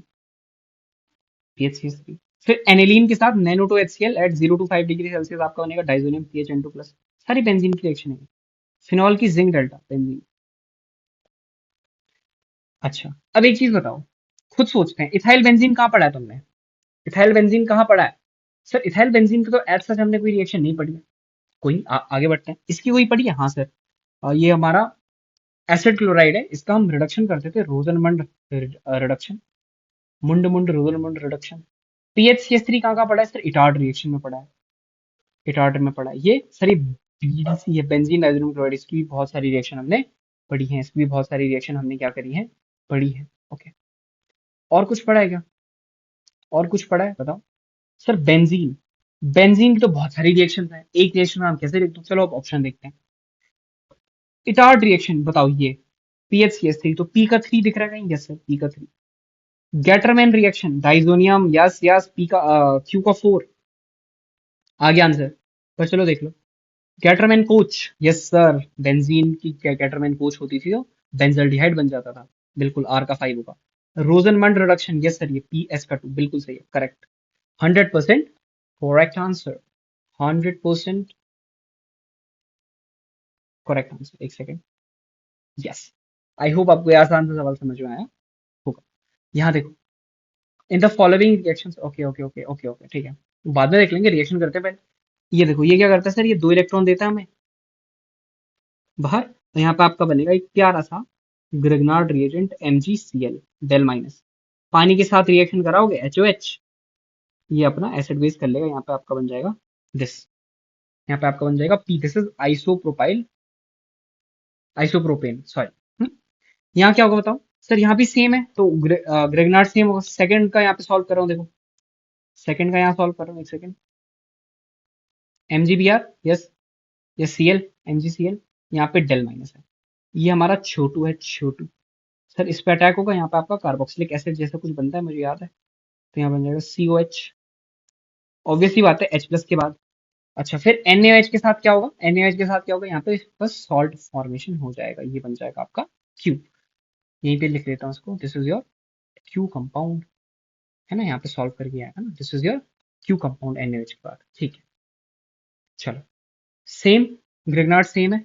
PHCH3। फिर एनिलीन के साथ NO2HCl eight 0 to 5 degree Celsius आपका बनेगा डाइजोनियम PHN2 प्लस। सारी बेंजीन की रिएक्शन है। फिनॉल की जिंक डेल्टा बेंजीन। अच्छा, अब एक चीज बताओ, खुद सोचते हैं, इथाइल बेंजीन कहाँ पढ़ा है तुमने? इथाइल बेंजीन कहाँ पढ़ा है? सर इथाइल बेंजीन की तो एज सच हमने कोई रिएक्शन नहीं पढ़ी है। कोई नहीं, आगे बढ़ते हैं। इसकी कोई पढ़ी है? हाँ सर। ये हमारा एसिड क्लोराइड है, इसका हम रिडक्शन करते थे, रोजनमंड रिडक्शन, मुंड मुंड रोजनमंड रिडक्शन। PHCH3 कहाँ कहाँ पढ़ा है सर? इटार्ड रिएक्शन में पढ़ा है। इटार्ड में पढ़ा है ये सर। ये BDC है, बेंजीन डाइज़ोनियम क्लोराइड, इसकी भी बहुत सारी रिएक्शन हमने पढ़ी है। इसकी भी बहुत सारी रिएक्शन हमने क्या करी है? पढ़ी है। ओके, और कुछ पढ़ा है क्या? और कुछ पढ़ा है बताओ। सर बेंजीन, बेंजीन की तो बहुत सारी रिएक्शन है, एक रिएक्शन नाम कैसे लिख दूं? चलो अब ऑप्शन देखते हैं। इटार्ड रिएक्शन बताओ ये, PHCH3, तो पी का 3 दिख रहा है कहीं? यस सर, पी का 3। Gattermann reaction diazonium, yes yes, P का क्यू का 4। आगे आंसर, पर चलो देख लो। Gattermann Koch, yes sir, benzene की गैटरमैन कोच होती थी, तो बेंजल्डिहाइड बन जाता था। बिल्कुल, आर का 5 होगा। रोजनमंड रिडक्शन, यस सर, ये PS का 2 बिल्कुल सही है, correct. 100% correct answer. 100% correct answer. एक सेकेंड, यस। आई होप आपको ये आसान सा सवाल समझ में आया होगा। यहाँ देखो, in the following reactions, okay okay okay okay okay, ठीक है, बाद में देख लेंगे, रिएक्शन करते हैं पहले। ये देखो, ये क्या करता है सर? ये 2 इलेक्ट्रॉन देता है हमें बाहर, तो यहाँ पे आपका बनेगा एक प्यारा सा Grignard reagent MgCl del minus. पानी के साथ रिएक्शन कराओगे HOH, ये अपना एसिड बेस कर लेगा। यहाँ पे आपका बन जाएगा दिस, यहाँ पे आपका बन जाएगा P, this is isopropyl, isopropene sorry. यहाँ क्या होगा बताओ सर? यहाँ भी सेम है, तो ग्रेगनार्ड सेम होगा। सेकंड का यहाँ पे सॉल्व कर रहा हूँ, देखो सेकंड का यहाँ सॉल्व कर रहा हूँ, एक second. MgBr, yes yes, Cl, MgCl, यहाँ पे डेल माइनस है। ये हमारा छोटू है, छोटू। सर इस पे अटैक होगा, यहाँ पे आपका कार्बोक्सिलिक एसिड जैसा कुछ बनता है, मुझे याद है, तो यहाँ बन जाएगा COH। ऑब्वियसली बात है, H प्लस के बाद। अच्छा, फिर NaOH के साथ क्या होगा? NaOH के साथ क्या होगा? यहाँ पे बस सॉल्ट फॉर्मेशन हो जाएगा, ये बन जाएगा आपका Q। यहीं पे लिख लेता हूँ इसको, this is your Q compound, है ना? यहाँ पे सॉल्व करके आएगा ना, this is your Q compound NaOH के बाद, ठीक है। चलो, सेम, ग्रिग्नार्ड सेम है,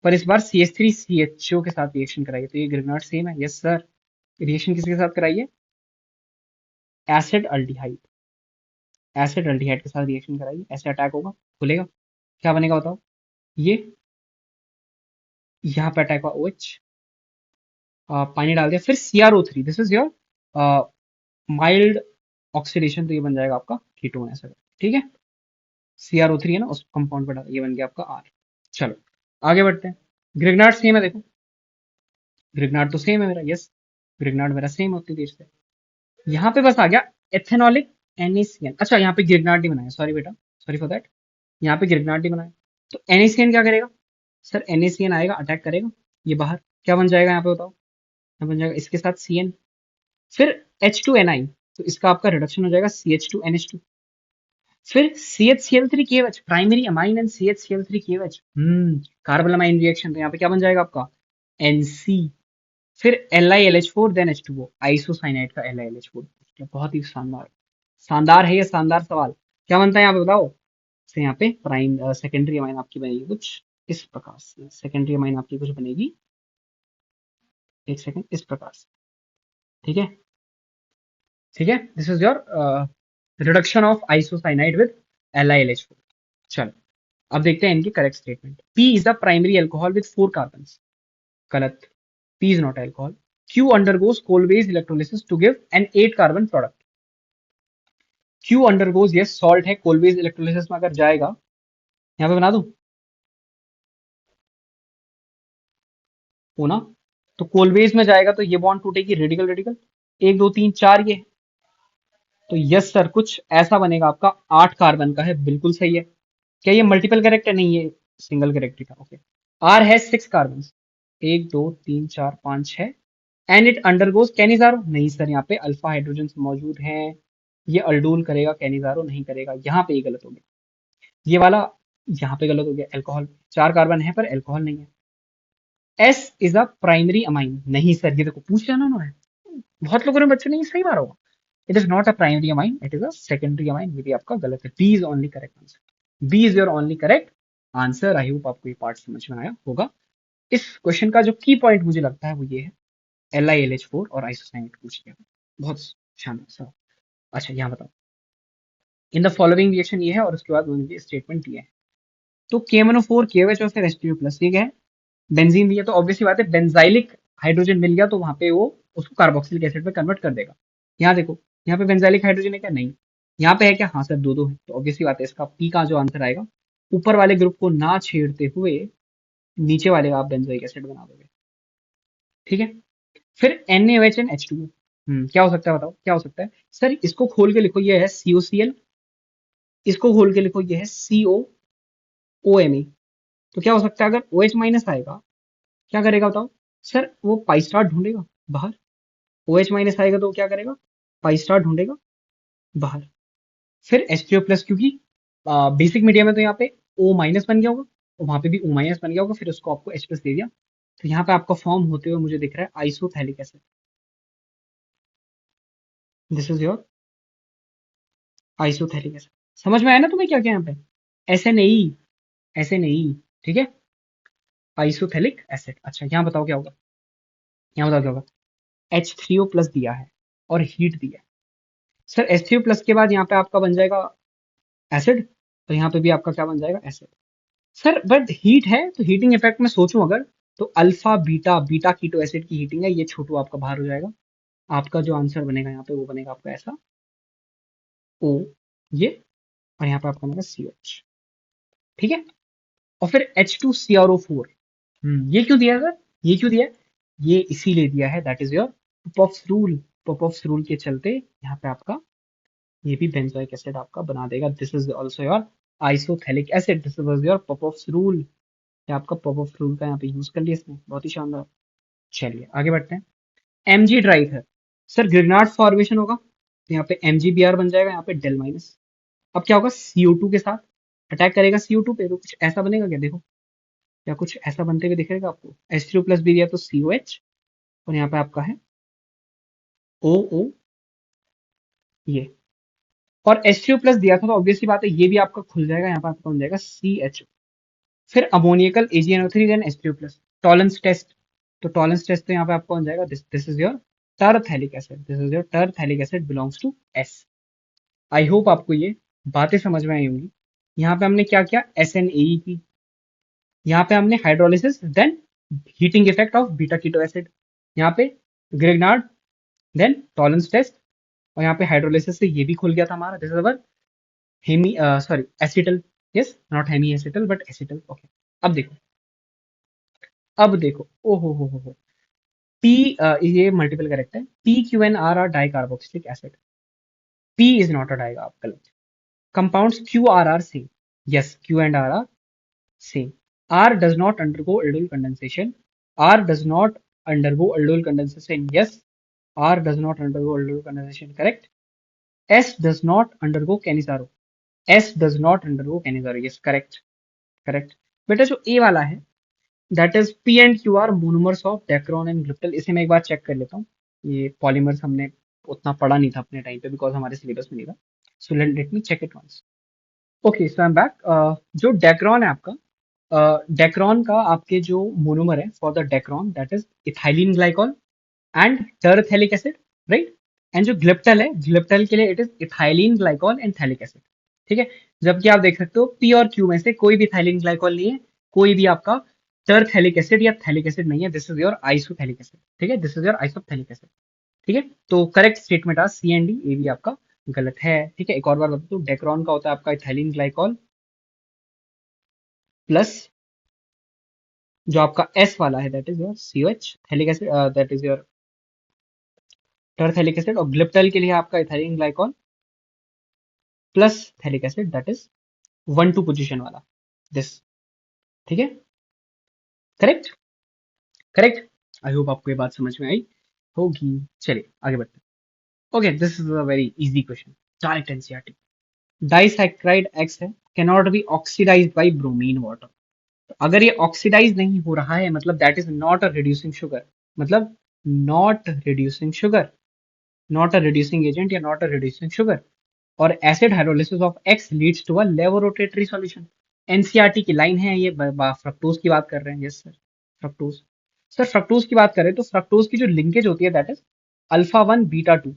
पर इस बार CH3CHO के साथ रिएक्शन कराइए, तो ये ग्रिग्नार्ड सेम है, यस सर। रिएक्शन किसके साथ कराइए? एसिड अल्डिहाइड, एसिड अल्डिहाइड के साथ रिएक्शन कराइए, ऐसे अटैक होगा, खुलेगा, क्या बनेगा बताओ? ये यहाँ पे अटैक हुआ OH, पानी डाल दिया, फिर CrO3, this is your mild oxidation, तो ये बन जाएगा आपका कीटोन एसिड, ठीक है। CrO3 है ना, उस कंपाउंड पर डाल, ये बन गया आपका R। चलो आगे बढ़ते हैं। ग्रिग्नार्ड सेम है, देखो ग्रिग्नार्ड तो सेम है मेरा, यस, ग्रिग्नार्ड मेरा सेम होती देर से। यहाँ पे बस आ गया एथेनॉलिक NaCN। अच्छा, यहाँ पे ग्रिग्नार्ड नहीं बनाया, सॉरी बेटा, सॉरी फॉर दैट, यहाँ पे ग्रिग्नार्ड नहीं बनाया। तो NaCN क्या करेगा सर? NaCN आएगा, अटैक करेगा, ये बाहर, क्या बन जाएगा यहाँ पे बताओ? यहाँ बन जाएगा इसके साथ CN, फिर H2Ni, तो इसका आपका रिडक्शन हो जाएगा CH2NH2, फिर CHCl3KOH, primary amine and CHCl3KOH, carbon amine reaction, तो यहाँ पे क्या बन जाएगा आपका? NC, फिर LiLH4 देन H2O, आइसोसाइनाइड का LiLH4। बहुत ही शानदार, शानदार है ये, शानदार सवाल। क्या बनता है यहाँ पे बताओ? तो यहाँ पे प्राइम सेकेंडरी अमाइन आपकी बनेगी कुछ इस प्रकार से, सेकेंडरी अमाइन आपकी कुछ बनेगी, एक सेकंड, इस प्रकार से, ठीक है, ठीक है। This is your reduction of isocyanide with LiLH4। चलो अब देखते हैं इनकी correct statement. P is the primary alcohol with 4 carbons, गलत, P is not alcohol. Q undergoes Colway's electrolysis to give an 8 carbon product। Q undergoes, yes, salt है, Colway's electrolysis में अगर जाएगा, यहाँ पे बना दूं होना, तो कोलवेज में जाएगा, तो ये बॉन्ड टूटेगी, रेडिकल रेडिकल, 1 2 3 4 ये, तो यस सर, कुछ ऐसा बनेगा आपका, 8 कार्बन का है, बिल्कुल सही है। क्या ये मल्टीपल करेक्ट है? नहीं, ये सिंगल करेक्ट था, ओके। आर है 6 carbon, 1 2 3 4 5 6, and it undergoes Cannizzaro, नहीं सर, यहाँ पे अल्फा हाइड्रोजन मौजूद हैं, ये अल्डोल करेगा, कैनिजारो नहीं करेगा, यहाँ पे ये गलत हो गया, ये वाला यहाँ पे गलत हो गया, अल्कोहल 4 कार्बन है पर अल्कोहल नहीं है। S is a primary amine, नहीं सर, ये देखो पूछ लिया ना उन्होंने, बहुत लोगों ने बच्चों ने ये सही मारा होगा। It is not a primary amine, it is a secondary amine. ये भी आपका गलत है। B is only correct answer. B is your only correct answer. I hope आपको ये पार्ट समझ में आया होगा। इस क्वेश्चन का जो की पॉइंट मुझे लगता है वो ये है, LiLH4 और आइसोसाइनेट पूछ लिया। बहुत शानदार सर। अच्छा यहाँ बताओ, इन द फॉलोइंग रिएक्शन ये है और उसके बाद उन्होंने स्टेटमेंट दिया है। तो KMnO4 KOH और फिर H2O प्लस, ठीक है। बेंजीन दिया तो ऑब्वियसली बात है बेंजाइलिक हाइड्रोजन मिल गया तो वहां पे वो उसको कार्बोक्सिलिक एसिड में कन्वर्ट कर देगा। यहाँ देखो, यहाँ पे बेंजाइलिक हाइड्रोजन है क्या? नहीं। यहाँ पे है क्या? हाँ सर, दो दो है। तो ऑब्वियसली बात है इसका पी का जो आंसर आएगा, ऊपर वाले ग्रुप को ना छेड़ते हुए नीचे वाले का आप बेंजोइक एसिड बना दोगे। ठीक है। फिर NaOH and H2O, क्या हो सकता है बताओ, क्या हो सकता है? सर इसको खोल के लिखो, ये है COCl। इसको खोल के लिखो, ये है COOMe। तो क्या हो सकता है अगर OH माइनस आएगा, क्या करेगा बताओ? सर वो पाई स्टार ढूंढेगा बाहर। OH माइनस आएगा तो वो क्या करेगा? पाई स्टार ढूंढेगा बाहर। फिर H3O प्लस, क्योंकि बेसिक मीडियम है तो यहाँ पे O माइनस बन गया होगा और वहां पे भी O माइनस बन गया होगा, फिर उसको आपको H प्लस दे दिया। तो यहाँ पे आपका फॉर्म होते हुए मुझे दिख रहा है isophthalic acid. This is your isophthalic acid. समझ में आया ना तुम्हें क्या क्या यहाँ पे? ऐसे नहीं, ऐसे नहीं, ठीक है। Isophthalic acid. अच्छा यहाँ बताओ क्या होगा, यहाँ बताओ क्या होगा। H3O प्लस दिया है और हीट दिया है। सर H3O प्लस के बाद यहाँ पे आपका बन जाएगा एसिड, और यहाँ पे भी आपका क्या बन जाएगा? एसिड। सर बट हीट है तो हीटिंग इफेक्ट में सोचूं अगर, तो alpha beta beta keto acid की हीटिंग है, ये छोटू आपका बाहर हो जाएगा। आपका जो आंसर बनेगा यहाँ पे वो बनेगा आपका ऐसा ओ, ये, और यहाँ पे आपका बनेगा CH। ठीक है। और फिर H2CrO4, ये क्यों दिया है सर? ये क्यों दिया है? ये इसीलिए दिया है, that is your Popoff's rule. Popoff's rule के चलते यहाँ पे आपका ये भी बेंजोइक एसिड आपका बना देगा। This is also your isophthalic acid. This was your Popoff's rule. ये आपका पॉपॉफ्स रूल का यहाँ पे यूज कर लिया इसने, बहुत ही शानदार। चलिए आगे बढ़ते हैं। Mg ड्राइव है सर, ग्रिग्नार्ड फॉर्मेशन होगा तो यहाँ पे MgBr बन जाएगा, यहाँ पे डेल माइनस। अब क्या होगा? CO2 के साथ अटैक करेगा CO2 पे, तो कुछ ऐसा बनेगा क्या? देखो, या कुछ ऐसा बनते हुए दिखेगा आपको। H3O प्लस भी दिया तो COH, और यहाँ पे आपका है OO, ये। और H3O प्लस दिया था तो ऑब्वियसली बात है ये भी आपका खुल जाएगा, यहाँ पे आपका बन जाएगा CHO। फिर ammoniacal AgNO3 then H3O plus. Tollens test, तो टॉलेंस टेस्ट तो यहाँ पे आपको बन जाएगा, this is your terephthalic acid. This is your terephthalic acid belongs to S। I hope आपको ये बातें समझ में आई होंगी। यहाँ पे हमने क्या किया? SNAE की। यहाँ पे हमने hydrolysis then heating effect of beta keto acid. यहाँ पे ग्रेगनार्ड देन टॉलेंस टेस्ट, और यहाँ पे हाइड्रोलिसिस से ये भी खुल गया था हमारा। This is our hemi sorry acetal, yes not hemiacetal but acetal. Okay. अब देखो, अब देखो, ओ हो पी, ये मल्टीपल करेक्ट है। PQNR are dicarboxylic acid. P is not a di, आप गलत। Compounds QRR same, yes Q and R are same. R does not undergo aldol condensation. R does not undergo aldol condensation. Yes, R does not undergo aldol condensation. Correct. S does not undergo Cannizzaro. S does not undergo Cannizzaro. Yes, correct. Correct. बेटा जो A वाला है, that is P and Q are monomers of Dacron and Glyptal. इसे मैं एक बार check कर लेता हूँ। ये पॉलीमर्स हमने उतना पढ़ा नहीं था अपने टाइम पे, बिकॉज हमारे सिलेबस में नहीं था। So let me check it once. Okay so I am back. जो डेक्रोन है आपका, डेक्रोन का आपके जो मोनोमर है for the Dacron, that is ethylene glycol and terephthalic acid, right. And जो ग्लिप्टल है, ग्लिप्टल के लिए it is ethylene glycol and phthalic acid. ठीक है। जबकि आप देख सकते हो पी और क्यू में से कोई भी इथाइलिन ग्लाइकॉल नहीं है, कोई भी आपका टरथैलिक एसिड या थैलिक एसिड नहीं है। This is your isophthalic acid. ठीक है, this is your isophthalic acid. ठीक है। तो करेक्ट स्टेटमेंट आ C and D, ये भी आपका गलत है। ठीक है, एक और बार बता दूं, डेक्रोन का होता है आपका इथाइलिन ग्लाइकॉल प्लस जो आपका S वाला है that is your COH phthalic acid, that is your terephthalic acid. और ग्लिप्टल के लिए आपका ethylene glycol plus phthalic acid, that is 1-2 position वाला, दिस। ठीक है, करेक्ट। करेक्ट। आई होप आपको ये बात समझ में आई होगी। चलिए आगे बढ़ते हैं। Okay, this is a very easy question, direct NCERT. Disaccharide X है, cannot be oxidised by bromine water. अगर ये ऑक्सीडाइज नहीं हो रहा है मतलब that is not a reducing sugar, मतलब not reducing sugar. Not a reducing agent या नॉट अ रिड्यूसिंग शुगर, और acid hydrolysis of X leads to a laevorotatory solution. NCERT की लाइन है ये, फ्रक्टोज की बात कर रहे हैं। Yes sir, fructose. Sir fructose की बात करें तो फ्रक्टोज की जो लिंकेज होती है that is alpha one beta two.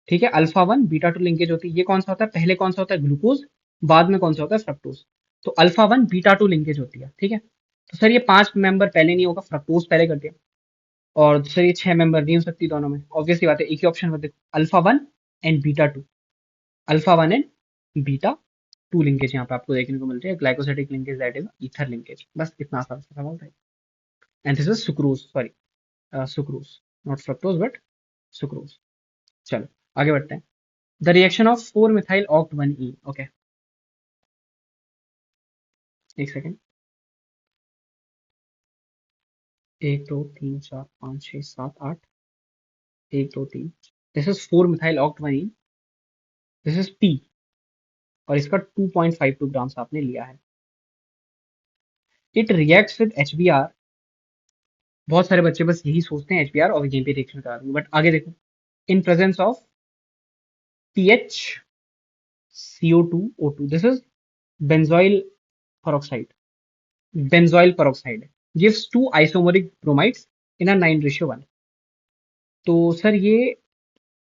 ठीक है, alpha one beta two linkage होती है। ये कौन सा होता है, पहले कौन सा होता है ग्लूकोज, बाद में कौन सा होता है फ्रक्टोज। तो alpha one beta two linkage होती है। ठीक है, तो सर ये 5 मेंबर पहले नहीं होगा, फ्रक्टोज पहले कर दिया। और सर ये 6 मेंबर नहीं हो सकती दोनों में, ऑब्वियसली बात है। एक ही ऑप्शन में देखो, alpha one and beta two, alpha one and beta two linkage यहाँ पे आपको देखने को मिलती है। Glycosidic linkage that is ether linkage. बस इतना आसान सा सवाल था। And this is sucrose, sorry sucrose, not fructose but sucrose. चलो आगे बढ़ते हैं। The reaction of 4 methyl oct 1E। Okay, एक second. 1 2 3 4 5 6 7 8, 1 2 3, this is 4 methyl oct 1E, this is P, और इसका 2.52 ग्राम्स आपने लिया है। It reacts with HBr। बहुत सारे बच्चे बस यही सोचते हैं HBr और यहीं पे रिएक्शन करा देंगे, बट आगे देखो। In presence of PH CO2 O2, this is benzoyl peroxide, benzoyl peroxide gives 2 isomeric bromides in a 9:1। तो सर ये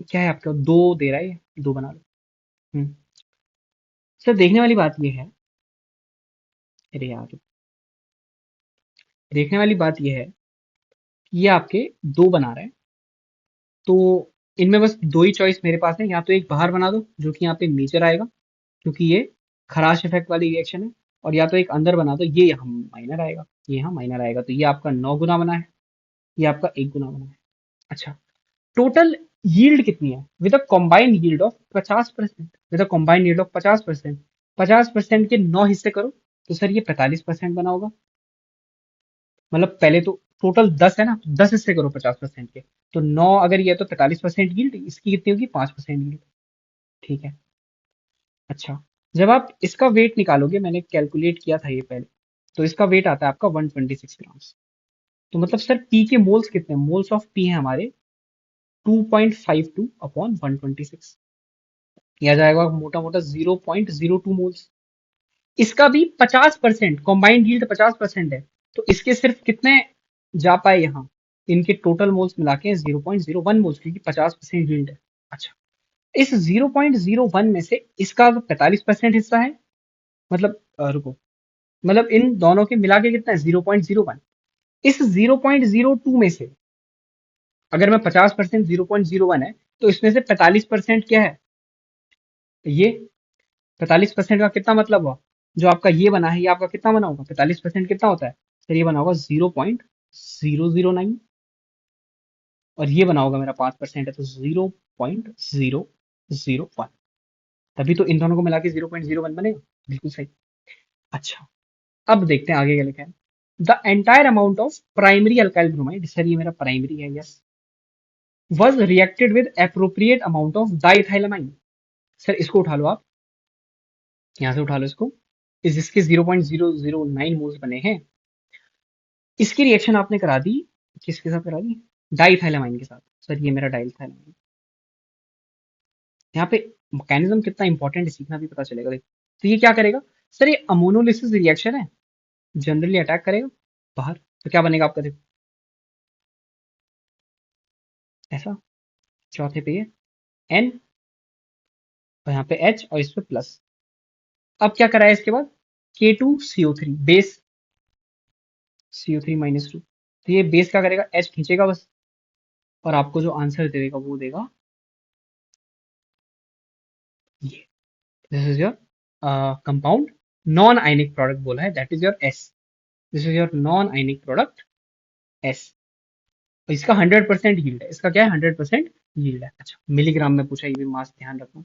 क्या है आपका, दो दे रहा है ये, दो बना लो। हम्म। सर देखने वाली बात ये है, अरे यार, देखने वाली बात ये है कि ये आपके दो बना रहे हैं, तो इनमें बस दो ही चॉइस मेरे पास है। या तो एक बाहर बना दो जो कि यहाँ पे नीचे आएगा, क्योंकि ये खराश इफेक्ट वाली रिएक्शन है, और या तो एक अंदर बना दो, ये यहाँ माइनर आएगा, ये यहाँ माइनर आएगा। तो ये आपका 9 गुना बना है, ये आपका 1 गुना बना है। अच्छा, टोटल यील्ड कितनी है with a combined yield of 50%, with a combined yield of 50%। 50% के 9 हिस्से करो तो सर ये 45% बना होगा। मतलब पहले तो टोटल 10 है ना, तो 10 हिस्से करो 50% के, तो 9 अगर ये है तो 45% यील्ड, इसकी कितनी होगी 5% यील्ड। ठीक है। अच्छा, जब आप इसका वेट निकालोगे, मैंने कैलकुलेट किया था ये पहले, तो इसका वेट आता है आपका 126 ग्राम्स। तो मतलब सर पी के मोल्स कितने, मोल्स ऑफ पी है हमारे 2.52 अपॉन 126, यह जाएगा मोटा मोटा 0.02 मोल्स। इसका भी 50%, कॉम्बाइंड यील्ड 50% है, तो इसके सिर्फ कितने जा पाए यहाँ, इनके टोटल मोल्स मिला के 0.01 मोल्स, क्योंकि 50% यील्ड है। अच्छा, इस 0.01 में से इसका 45% हिस्सा है, मतलब रुको, मतलब इन दोनों के मिला के कितना है 0.01। इस 0.02 में से अगर मैं 50% 0.01 है, तो इसमें से 45% क्या है, ये 45% का कितना मतलब हुआ, जो आपका ये बना है ये आपका कितना बना होगा, 45% कितना होता है सर, ये बना होगा 0.009, और ये बना होगा मेरा 5% है तो 0.001। तभी तो इन दोनों को मिला के 0.01 बनेगा, बिल्कुल सही। अच्छा, अब देखते हैं आगे क्या लिखा है। The entire amount of primary alkyl bromide, sir ये मेरा प्राइमरी है, yes, was reacted with appropriate amount of diethylamine. Sir इसको उठा लो आप, यहाँ से उठा लो इसको, इस जिसके 0.009 मोल्स बने हैं, इसकी रिएक्शन आपने करा दी, किसके साथ करा दी, डाइथाइलामाइन के साथ। सर ये मेरा डाइथाइलामाइन, यहाँ पे मैकेनिज्म कितना इंपॉर्टेंट है सीखना भी पता चलेगा। देखो, तो ये क्या करेगा सर, ये अमोनोलिसिस रिएक्शन है, जनरली अटैक करेगा बाहर, तो क्या बनेगा आपका, देखो ऐसा, चौथे पे ये एन, और यहाँ पे एच, और इस पे प्लस। अब क्या कराया इसके बाद, K2CO3 बेस, CO3 - 2, तो ये बेस क्या करेगा, एच खींचेगा बस, और आपको जो आंसर दे देगा वो देगा ये, this is your compound non ionic product बोला है, that is your S, this is your non ionic product S. और इसका 100% यील्ड है, इसका क्या है 100% यील्ड है। अच्छा, मिलीग्राम में पूछा, ये भी मास ध्यान रखना।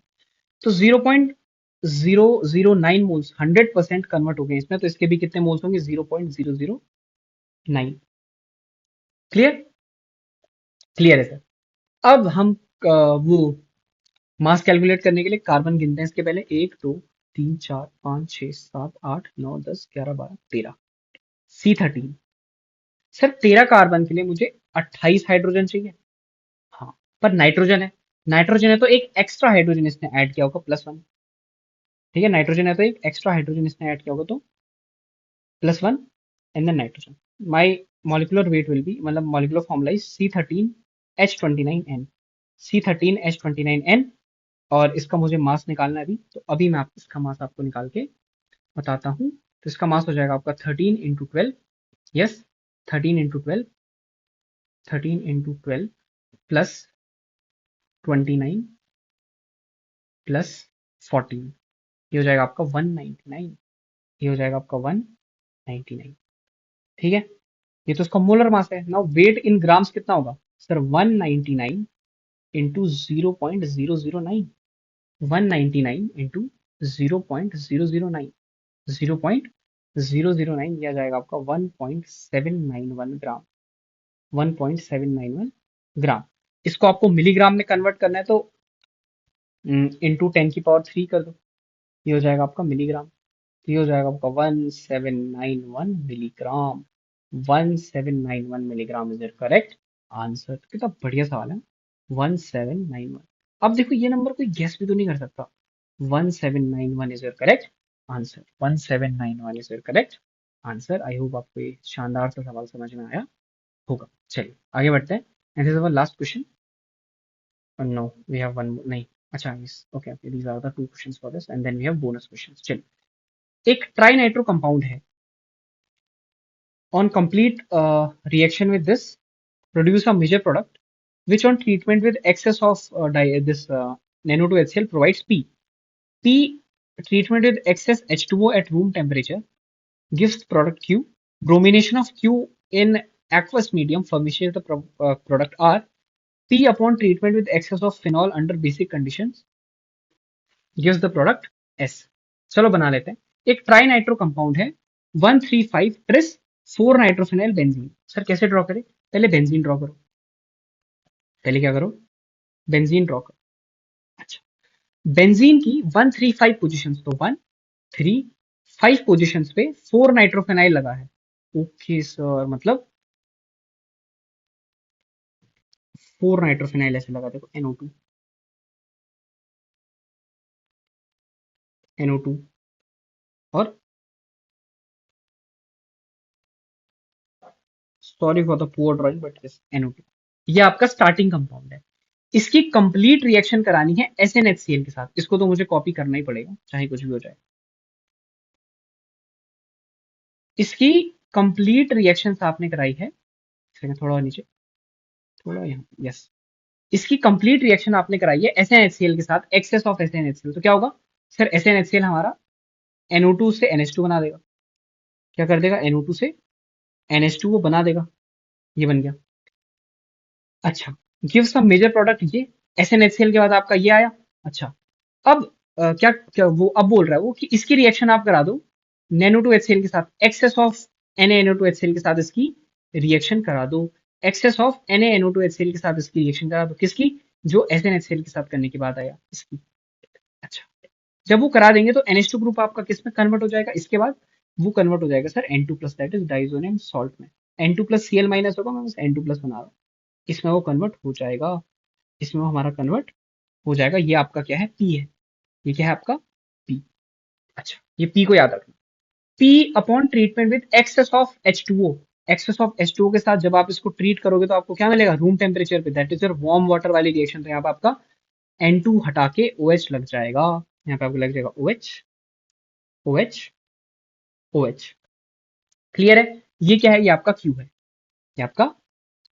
तो 0.009 मोल्स 100% कन्वर्ट हो गए इसमें, तो इसके भी कितने मोल्स होंगे 0.009। क्लियर, क्लियर है सर। अब हम वो मास कैलकुलेट करने के लिए कार्बन गिनते हैं इसके पहले, 1 2 3 4 5 6 7 8 9 10 11 12 13, C13। सर 13 कार्बन के लिए मुझे 28 हाइड्रोजन चाहिए। हाँ, पर नाइट्रोजन है तो एक एक्स्ट्रा हाइड्रोजन इसने ऐड किया होगा +1। ठीक है, नाइट्रोजन है तो एक एक्स्ट्रा हाइड्रोजन इसने ऐड किया होगा तो +1 and then nitrogen. My molecular weight will be, मतलब molecular formula is C13H29n, C13H29n। और इसका मुझे मास निकालना है अभी, तो अभी मैं इसका मास आपको निकाल के बताता हूँ। तो इसका मास हो जाएगा आपका 13 × 12, यस 13 × 12, 13 × 12 प्लस 29 प्लस 14, ये हो जाएगा आपका 199, ये हो जाएगा आपका 199। ठीक है, ये तो इसका मोलर मास है। नाउ वेट इन ग्राम्स कितना होगा सर? 199 इंटू 0.009, 199 इंटू 0.009, 0.009 यह जाएगा आपका 1.791 ग्राम, 1.791 ग्राम। इसको आपको मिलीग्राम में कन्वर्ट करना है तो इंटू 10⁻³ कर दो, ये हो जाएगा आपका मिलीग्राम। तो ये हो जाएगा आपका 1791 milligram, 1791 milligram is your correct answer. कितना बढ़िया सवाल है, 1791। अब देखो ये नंबर कोई गेस भी तो नहीं कर सकता। 1791 is your correct answer, 1791 is your correct answer. I hope आपको ये शानदार सा सवाल समझ में आया होगा। चलिए आगे बढ़ते हैं। And this is our last question. No we have one, नहीं अच्छा okay okay, these are the two questions for this and then we have bonus questions. चलिए, एक ट्राइनाइट्रो कंपाउंड है, on complete reaction with this produce a major product which on treatment with excess of this NaO2 HCl provides P. P treatment with excess H2O at room temperature gives product Q. Bromination of Q in aqueous medium furnishes the product R. P upon treatment with excess of phenol under basic conditions gives the product S. चलो बना लेते हैं। एक tri nitro compound है 135 tris 4 nitrophenyl benzene. Sir कैसे draw करें? पहले benzene draw करो, पहले क्या करो? बेंजीन ड्रॉ करो। अच्छा, बेंजीन की 135 पोजीशंस, तो 1 3 5 पोजीशंस पे 4 नाइट्रोफिनाइल लगा है। ओके सर, मतलब 4 नाइट्रोफिनाइल ऐसे लगा, देखो NO2 NO2 और sorry for the poor drawing but yes NO2। ये आपका स्टार्टिंग कंपाउंड है। इसकी कंप्लीट रिएक्शन करानी है SnHCl के साथ। इसको तो मुझे कॉपी करना ही पड़ेगा चाहे कुछ भी हो जाए। इसकी कंप्लीट रिएक्शन आपने कराई है, थोड़ा और नीचे, थोड़ा यहाँ, यस। इसकी कंप्लीट रिएक्शन आपने कराई है SnHCl के साथ, एक्सेस ऑफ SnHCl। तो क्या होगा सर? SnHCl हमारा NO2 से NH2 बना देगा। क्या कर देगा? NO2 से NH2 वो बना देगा, ये बन गया। अच्छा, गिव सम मेजर प्रोडक्ट, ये SnHCl के बाद आपका ये आया। अच्छा, अब क्या वो अब बोल रहा है वो कि इसकी रिएक्शन आप करा दो NaO2 HCl के साथ, एक्सेस ऑफ NaNO2 HCl के साथ इसकी रिएक्शन करा दो, एक्सेस ऑफ NaNO2 HCl के साथ इसकी रिएक्शन करा दो। किसकी? जो SnHCl के साथ करने के बाद आया इसकी। अच्छा, जब वो करा देंगे तो NH2 ग्रुप आपका किस में कन्वर्ट हो जाएगा? इसके बाद वो कन्वर्ट हो जाएगा sir N2+, that is diazonium salt में। N2+Cl- होगा, मैं बस N2+ बना रहा हूँ। इसमें वो कन्वर्ट हो जाएगा, इसमें वो हमारा कन्वर्ट हो जाएगा। ये आपका क्या है? P है। ये क्या है आपका? P। अच्छा, ये P को याद रखना। P upon treatment with excess of H2O, excess of H2O के साथ जब आप इसको ट्रीट करोगे तो आपको क्या मिलेगा? रूम टेम्परेचर पे, that is your warm water वाली रिएक्शन। तो यहाँ पे आपका N2 हटा के OH लग जाएगा, यहाँ पे आपको लग जाएगा OH OH OH। क्लियर है? ये क्या है? ये आपका Q है, ये आपका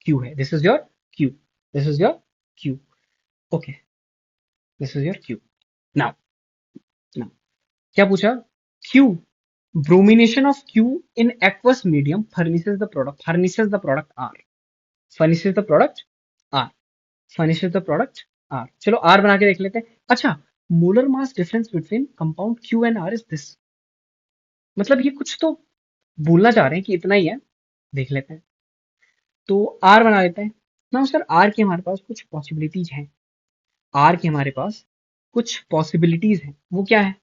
Q है। This is your Q, this is your Q। Okay, this is your Q। Now now क्या पूछा? Q, bromination of Q in aqueous medium furnishes the product, furnishes the product R, furnishes the product R, furnishes the product R। चलो R बना के देख लेते हैं। अच्छा, molar mass difference between compound Q and R is this, मतलब ये कुछ तो बोलना चाह रहे हैं कि इतना ही है। देख लेते हैं, तो R बना लेते हैं ना सर। R की हमारे पास कुछ पॉसिबिलिटीज हैं, R की हमारे पास कुछ पॉसिबिलिटीज हैं। वो क्या है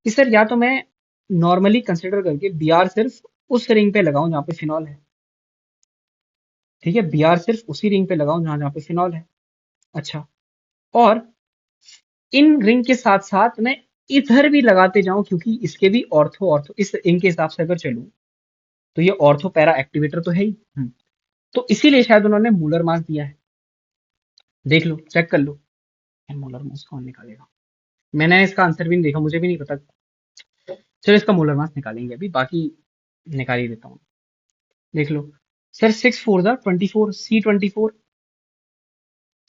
कि सर या तो मैं नॉर्मली कंसिडर करके Br सिर्फ उस रिंग पे लगाऊं जहां पे फिनॉल है। ठीक है, Br सिर्फ उसी रिंग पे लगाऊं जहां जहां पे फिनॉल है। अच्छा, और इन रिंग के साथ साथ मैं इधर भी लगाते जाऊं, क्योंकि इसके भी ऑर्थो ऑर्थो इस रिंग के हिसाब से अगर चलूं तो ये ऑर्थो पैरा एक्टिवेटर तो है ही। तो इसीलिए शायद उन्होंने मूलर मास दिया है। देख लो, चेक कर लो। मूलर मास कौन निकालेगा? मैंने इसका आंसर भी नहीं देखा, मुझे भी नहीं पता। चलो इसका मूलर मास निकालेंगे अभी, बाकी निकाल ही देता हूँ। देख लो सर, 6 4 जा 24, C 24।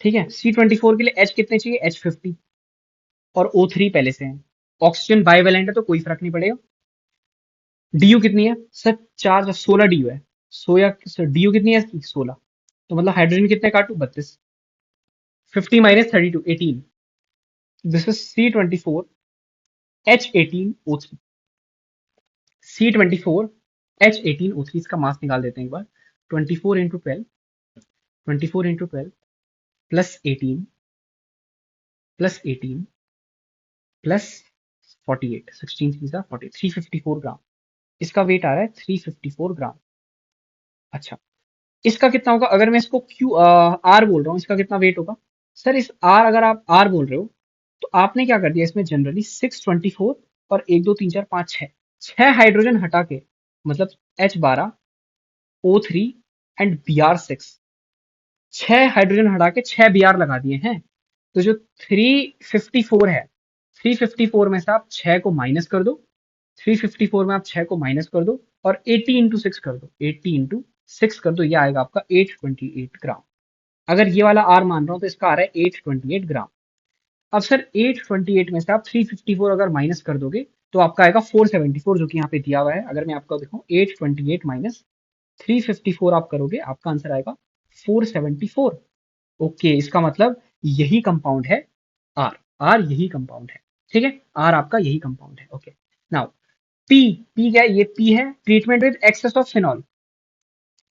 ठीक है, C 24 के लिए H कितने चाहिए? H 50, और O3 पहले से है। ऑक्सीजन बाइवेलेंट है तो कोई फर्क नहीं पड़ेगा। डीयू कितनी है सर? 4 16 डीयू है। सोया सर डीयू कितनी है इसकी? 16। तो मतलब हाइड्रोजन कितने काटू? 32। 50 - 32 18। This is C 24 H 18 O3। C 24 H 18 O3, इसका मास निकाल देते हैं एक बार। 24 × 12 +18 +48 16 3 354 ग्राम। इसका वेट आ रहा है 354 ग्राम। अच्छा, इसका कितना होगा अगर मैं इसको क्यू आर बोल रहा हूँ? इसका कितना वेट होगा सर? इस आर, अगर आप आर बोल रहे हो तो आपने क्या कर दिया इसमें, जनरली 6 24 और 1 2 3 4 5 6 छह हाइड्रोजन हटा के, मतलब H 12 O3 एंड Br 6, छह हाइड्रोजन हटा के 6 Br लगा दिए हैं। तो जो 354 है, 354 में से आप 6 को माइनस कर दो। 354 में आप 6 को माइनस कर दो और 80 × 6 कर दो। 80 × 6 कर दो, ये आएगा आपका 828 ग्राम। अगर ये वाला आर मान रहा हूं तो इसका आ रहा है 828 ग्राम। अब सर 828 में से आप 354 अगर माइनस कर दोगे तो आपका आएगा 474, जो कि यहाँ पे दिया हुआ है। अगर मैं आपको दिखाऊं, 828 माइनस 354 आप करोगे, आपका आंसर आएगा 474। ओके, इसका मतलब यही कंपाउंड है आर। आर यही कंपाउंड है। ठीक है, आर आपका यही कंपाउंड है। Okay, now P. पी क्या है? ये पी है, treatment with excess of phenol.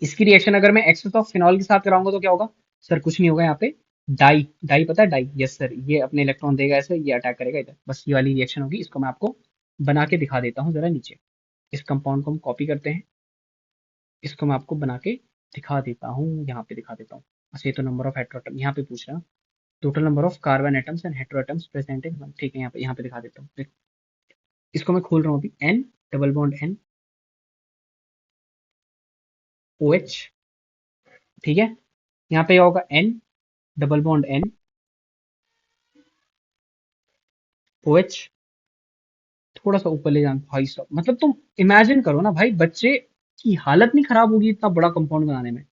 इसकी रिएक्शन अगर मैं एक्सेस ऑफ फिनॉल के साथ कराऊंगा तो क्या होगा सर? कुछ नहीं होगा। यहाँ पे डाई, डाई पता है डाई? यस सर, ये अपने इलेक्ट्रॉन देगा ऐसे, ये अटैक करेगा इधर, बस ये वाली रिएक्शन होगी। इसको मैं आपको बना के दिखा देता हूँ जरा नीचे। इस कंपाउंड को हम कॉपी करते हैं, इसको मैं आपको बना के दिखा देता हूँ, यहाँ पे दिखा देता हूँ। अच्छा, ये तो नंबर ऑफ हेट्रो यहाँ पे पूछ रहा है, total number of carbon atoms and heteroatoms present in one. ठीक है, यहाँ पे दिखा देता हूँ। देखो, इसको मैं खोल रहा हूँ अभी। N double bond N OH। ठीक है, यहाँ पे होगा N double bond N OH। थोड़ा सा ऊपर ले जाना भाई साहब, मतलब तुम इमेजिन करो ना भाई, बच्चे की हालत नहीं खराब होगी इतना बड़ा कंपाउंड बनाने में।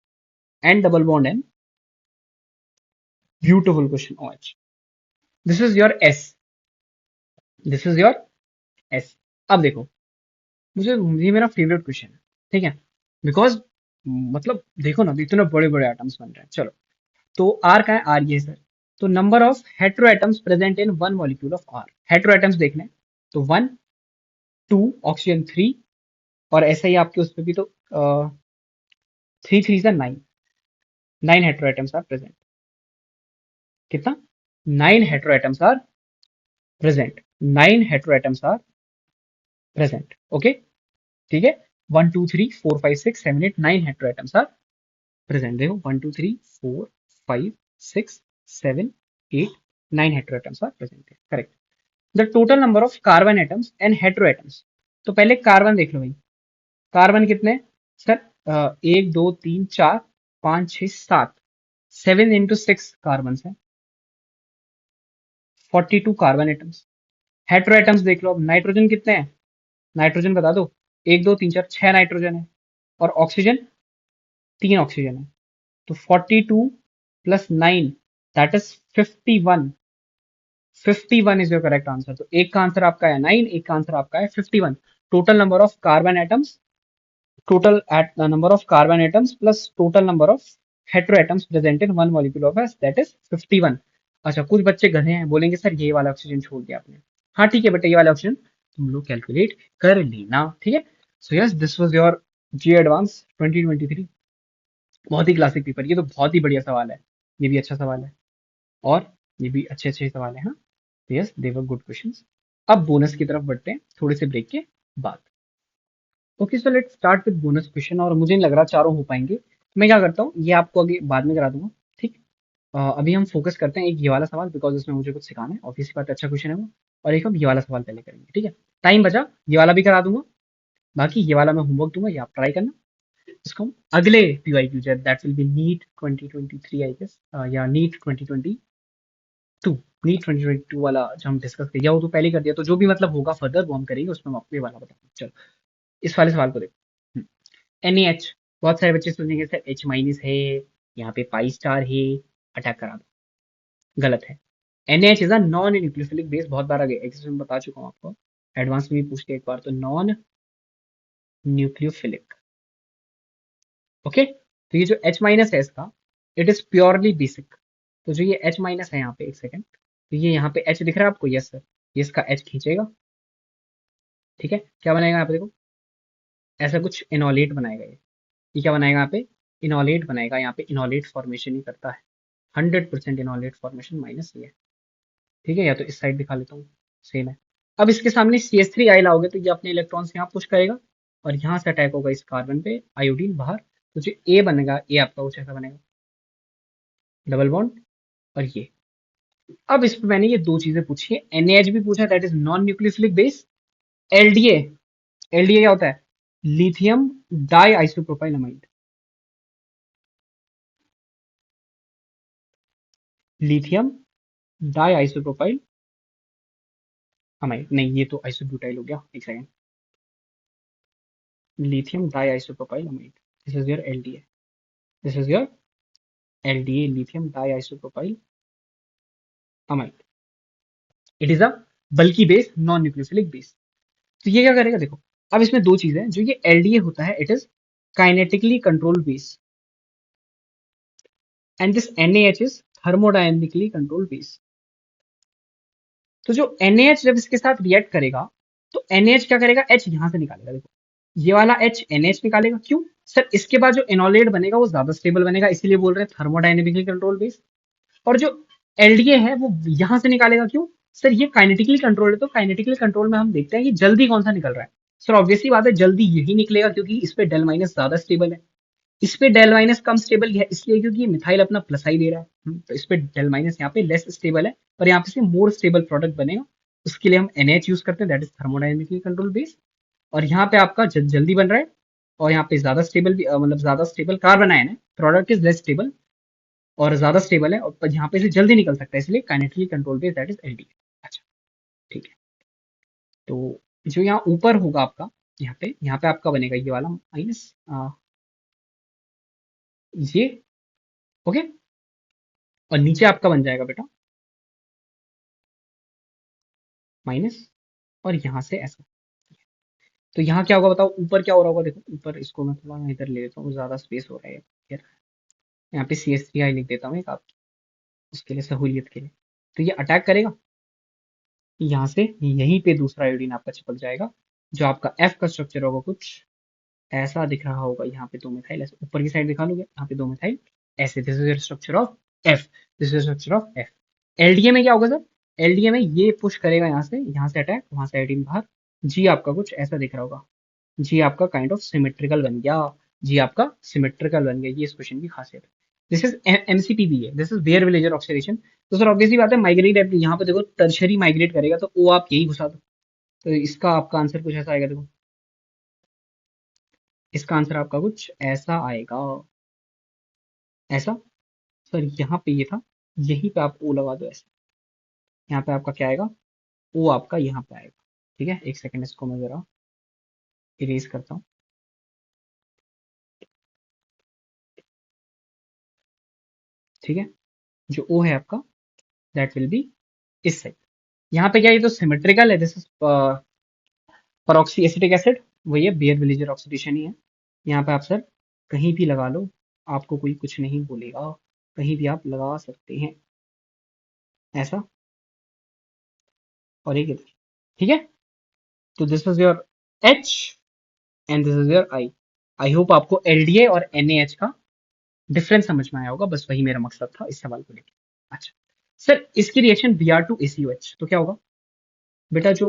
N double bond N, beautiful question OH। This is your S, this is your S। अब देखो, मुझे ये मेरा फेवरेट क्वेश्चन है। ठीक है, बिकॉज मतलब देखो ना, इतने बड़े बड़े एटम्स बन रहे हैं। चलो, तो आर का है, आर ये सर। तो number of heteroatoms present in one molecule of R. Heteroatoms देखने, तो 1 2, ऑक्सीजन 3, और ऐसा ही आपके उस पर भी तो 3 3 से 9, 9 हेट्रो एटम्स आर प्रेजेंट। कितना? 9 heteroatoms are present. 9 heteroatoms are present. Okay, ठीक है। 1 2 3 4 5 6 7 8 9 हेट्रो एटम्स आर प्रेजेंट। देखो, 1 2 3 4 5 6 7 8 9 heteroatoms are present. Correct. The total number of carbon atoms and heteroatoms. तो पहले carbon देख लो भाई, carbon कितने sir? 1 2 3 4 5 6 7, 7 × 6 carbon है, 42 carbon atoms. Hetero atoms देख लो। अब नाइट्रोजन कितने हैं? नाइट्रोजन बता दो। 1 2 3 4 6 नाइट्रोजन है, और ऑक्सीजन 3 ऑक्सीजन है। तो 42 + 9, that is 51। 51 is your correct answer. तो एक का आंसर आपका है 9, एक का आंसर आपका है 51। Total number of carbon atoms, total number of carbon atoms plus total number of heteroatoms present in one molecule of S, that is 51। अच्छा, कुछ बच्चे गधे हैं, बोलेंगे सर ये वाला ऑक्सीजन छोड़ दिया आपने। हाँ ठीक है बेटा, ये वाला ऑक्सीजन तुम लोग कैलकुलेट कर लेना। ठीक है, so yes, this was your JEE Advanced 2023। बहुत ही क्लासिक पेपर, ये तो बहुत ही बढ़िया सवाल है। ये भी अच्छा सवाल है, और ये भी अच्छे अच्छे सवाल है। हाँ, yes, they were good questions. अब बोनस की तरफ बढ़ते हैं थोड़े से ब्रेक के बाद। Okay, so let's start with bonus question. और मुझे नहीं लग रहा चारों हो पाएंगे, तो मैं क्या करता हूँ, ये आपको आगे बाद में करा दूंगा। ठीक, अभी हम फोकस करते हैं एक ये वाला सवाल, बिकॉज उसमें मुझे कुछ सिखाना है, ऑब्वियसली बात है, अच्छा क्वेश्चन है वो। और एक हम ये वाला सवाल पहले करेंगे, ठीक है। टाइम बचा, ये वाला भी करा दूंगा, बाकी ये वाला मैं होमवर्क दूंगा, ये आप ट्राई करना। इसको हम अगले PYQ that will be NEET 2023 I guess, या नीट 2022, नीट 2022 वाला जो हम डिस्कस किया वो तो पहले ही कर दिया, तो जो भी मतलब होगा फर्दर वो हम करेंगे, उसमें हम आपको ये वाला बताएंगे। चलो इस वाले सवाल को देखो। NaH, बहुत सारे बच्चे सोचेंगे सर H माइनस है, यहाँ पे पाई स्टार है, अटैक करा दो। गलत है। NaH is a non nucleophilic base, बहुत बार आगे एग्जाम में बता चुका हूँ आपको, एडवांस में भी पूछ के एक बार, तो नॉन न्यूक्लियोफिलिक। ओके, तो ये जो H माइनस है इसका, इट इज प्योरली बेसिक। तो जो ये H माइनस है यहाँ पे, एक सेकेंड, तो ये यहाँ पे H दिख रहा है आपको, यस सर, ये इसका H खींचेगा, ठीक है। क्या बनाएगा यहाँ पे देखो, ऐसा कुछ इनोलेट बनाएगा ये क्या बनाएगा यहाँ पे, इनोलेट बनाएगा, यहाँ पे इनोलेट फॉर्मेशन ही करता है, 100% इनोलेट फॉर्मेशन माइनस ये है, ठीक है। या तो इस साइड दिखा लेता हूँ, सेम है। अब इसके सामने CH3 आई लाओगे तो ये अपने इलेक्ट्रॉन्स यहाँ पुश करेगा, और यहाँ से अटैक होगा इस कार्बन पे, आयोडीन बाहर, तो जो ए बनेगा, ए आपका कुछ ऐसा बनेगा, डबल बॉन्ड, और ये। अब इस पे मैंने ये दो चीजें पूछी है, NaH भी पूछा, that is non nucleophilic base. LDA, LDA क्या होता है, lithium diisopropylamide, lithium diisopropylamide, नहीं ये तो आइसोब्यूटाइल हो गया, एक second, lithium diisopropylamide, this is your LDA, this is your LDA, lithium diisopropylamide. It is a bulky base, non nucleophilic base. तो ये क्या करेगा देखो, अब इसमें दो चीजें हैं, जो ये LDA होता है, it is kinetically controlled base, and this NaH is thermodynamically controlled base. तो जो NaH जब इसके साथ रिएक्ट करेगा, तो NaH क्या करेगा, H यहां से निकालेगा, देखो ये वाला H NaH निकालेगा, क्यों सर, इसके बाद जो इनोलेट बनेगा वो ज्यादा स्टेबल बनेगा, इसीलिए बोल रहे हैं थर्मोडायनेमिकली कंट्रोल बेस। और जो LDA है वो यहां से निकालेगा, क्यों सर, ये काइनेटिकली कंट्रोल है, तो काइनेटिकली कंट्रोल में हम देखते हैं कि जल्दी कौन सा निकल रहा है। सर ऑब्वियसली बात है, जल्दी यही निकलेगा, क्योंकि इस पे डेल माइनस ज्यादा स्टेबल है, इस पे डेल माइनस कम स्टेबल है, इसलिए क्योंकि ये मिथाइल अपना प्लस आई दे रहा है, तो इस पे डेल माइनस यहाँ पे लेस स्टेबल है, पर यहाँ पे से मोर स्टेबल प्रोडक्ट बनेगा, उसके लिए हम NaH यूज करते हैं, that is thermodynamically control base. और यहाँ पे आपका जल्दी बन रहा है, और यहाँ पे ज्यादा स्टेबल भी, मतलब ज्यादा स्टेबल कार्बन आयन है, प्रोडक्ट इज लेस स्टेबल और ज्यादा स्टेबल है, और यहाँ पे से जल्दी निकल सकता है, इसलिए kinetically control base, that is LDA। अच्छा, ठीक है। तो जो यहाँ ऊपर होगा आपका, यहाँ पे आपका बनेगा ये वाला माइनस, ये, ओके, और नीचे आपका बन जाएगा बेटा माइनस, और यहाँ से ऐसा। तो यहाँ क्या होगा बताओ, ऊपर क्या हो रहा होगा देखो, ऊपर इसको मैं थोड़ा इधर ले लेता हूँ, ज्यादा स्पेस हो रहा है यार, यहाँ पे CH3 लिख देता हूँ एक आप, उसके लिए सहूलियत के लिए। तो ये अटैक करेगा, यहाँ से यहीं पे दूसरा आयोडीन आपका चिपक जाएगा, जो आपका F का स्ट्रक्चर होगा कुछ ऐसा दिख रहा होगा, यहाँ पे दो मिथाइल ऐसे ऊपर की साइड दिखा लोगे, यहाँ पे दो मिथाइल ऐसे, this is structure of F, this is structure of F। LDA में क्या होगा सर, LDA में ये पुश करेगा यहाँ से अटैक, वहां से आयोडीन बाहर, जी आपका कुछ ऐसा दिख रहा होगा, जी आपका काइंड ऑफ सिमेट्रिकल बन गया, जी आपका सिमेट्रिकल बन गया, ये इस क्वेश्चन की खासियत है। दिस इज MCPB है, this is Baeyer Villiger oxidation. तो सर ऑब्वियसली बात है, माइग्रेट यहाँ पे देखो टर्शरी माइग्रेट करेगा, तो ओ आप यही घुसा दो, तो इसका आपका आंसर कुछ ऐसा आएगा देखो, इसका आंसर आपका कुछ ऐसा आएगा, ऐसा। सर यहाँ पे ये था, यहीं पे आप ओ लगा दो ऐसे, यहाँ पे आपका क्या आएगा, ओ आपका यहाँ पे आएगा, ठीक है। एक सेकंड, इसको मैं जरा इरेज करता हूँ, ठीक है। जो ओ है आपका, दैट विल बी इस साइड। यहाँ पे क्या, ये तो सिमेट्रिकल है, दिस इज परऑक्सी एसिटिक एसिड, वही है, बेयर विलेजर ऑक्सीडेशन ही है। यहाँ पे आप सर कहीं भी लगा लो, आपको कोई कुछ नहीं बोलेगा, कहीं भी आप लगा सकते हैं, ऐसा, और एक इधर, ठीक है। तो this is your H and this is your I। I hope आपको LDA और NaH का डिफरेंस समझ में आया होगा, बस वही मेरा मकसद था इस सवाल को लेकर। अच्छा सर, इसकी रिएक्शन Br2ACOH, तो क्या होगा बेटा, जो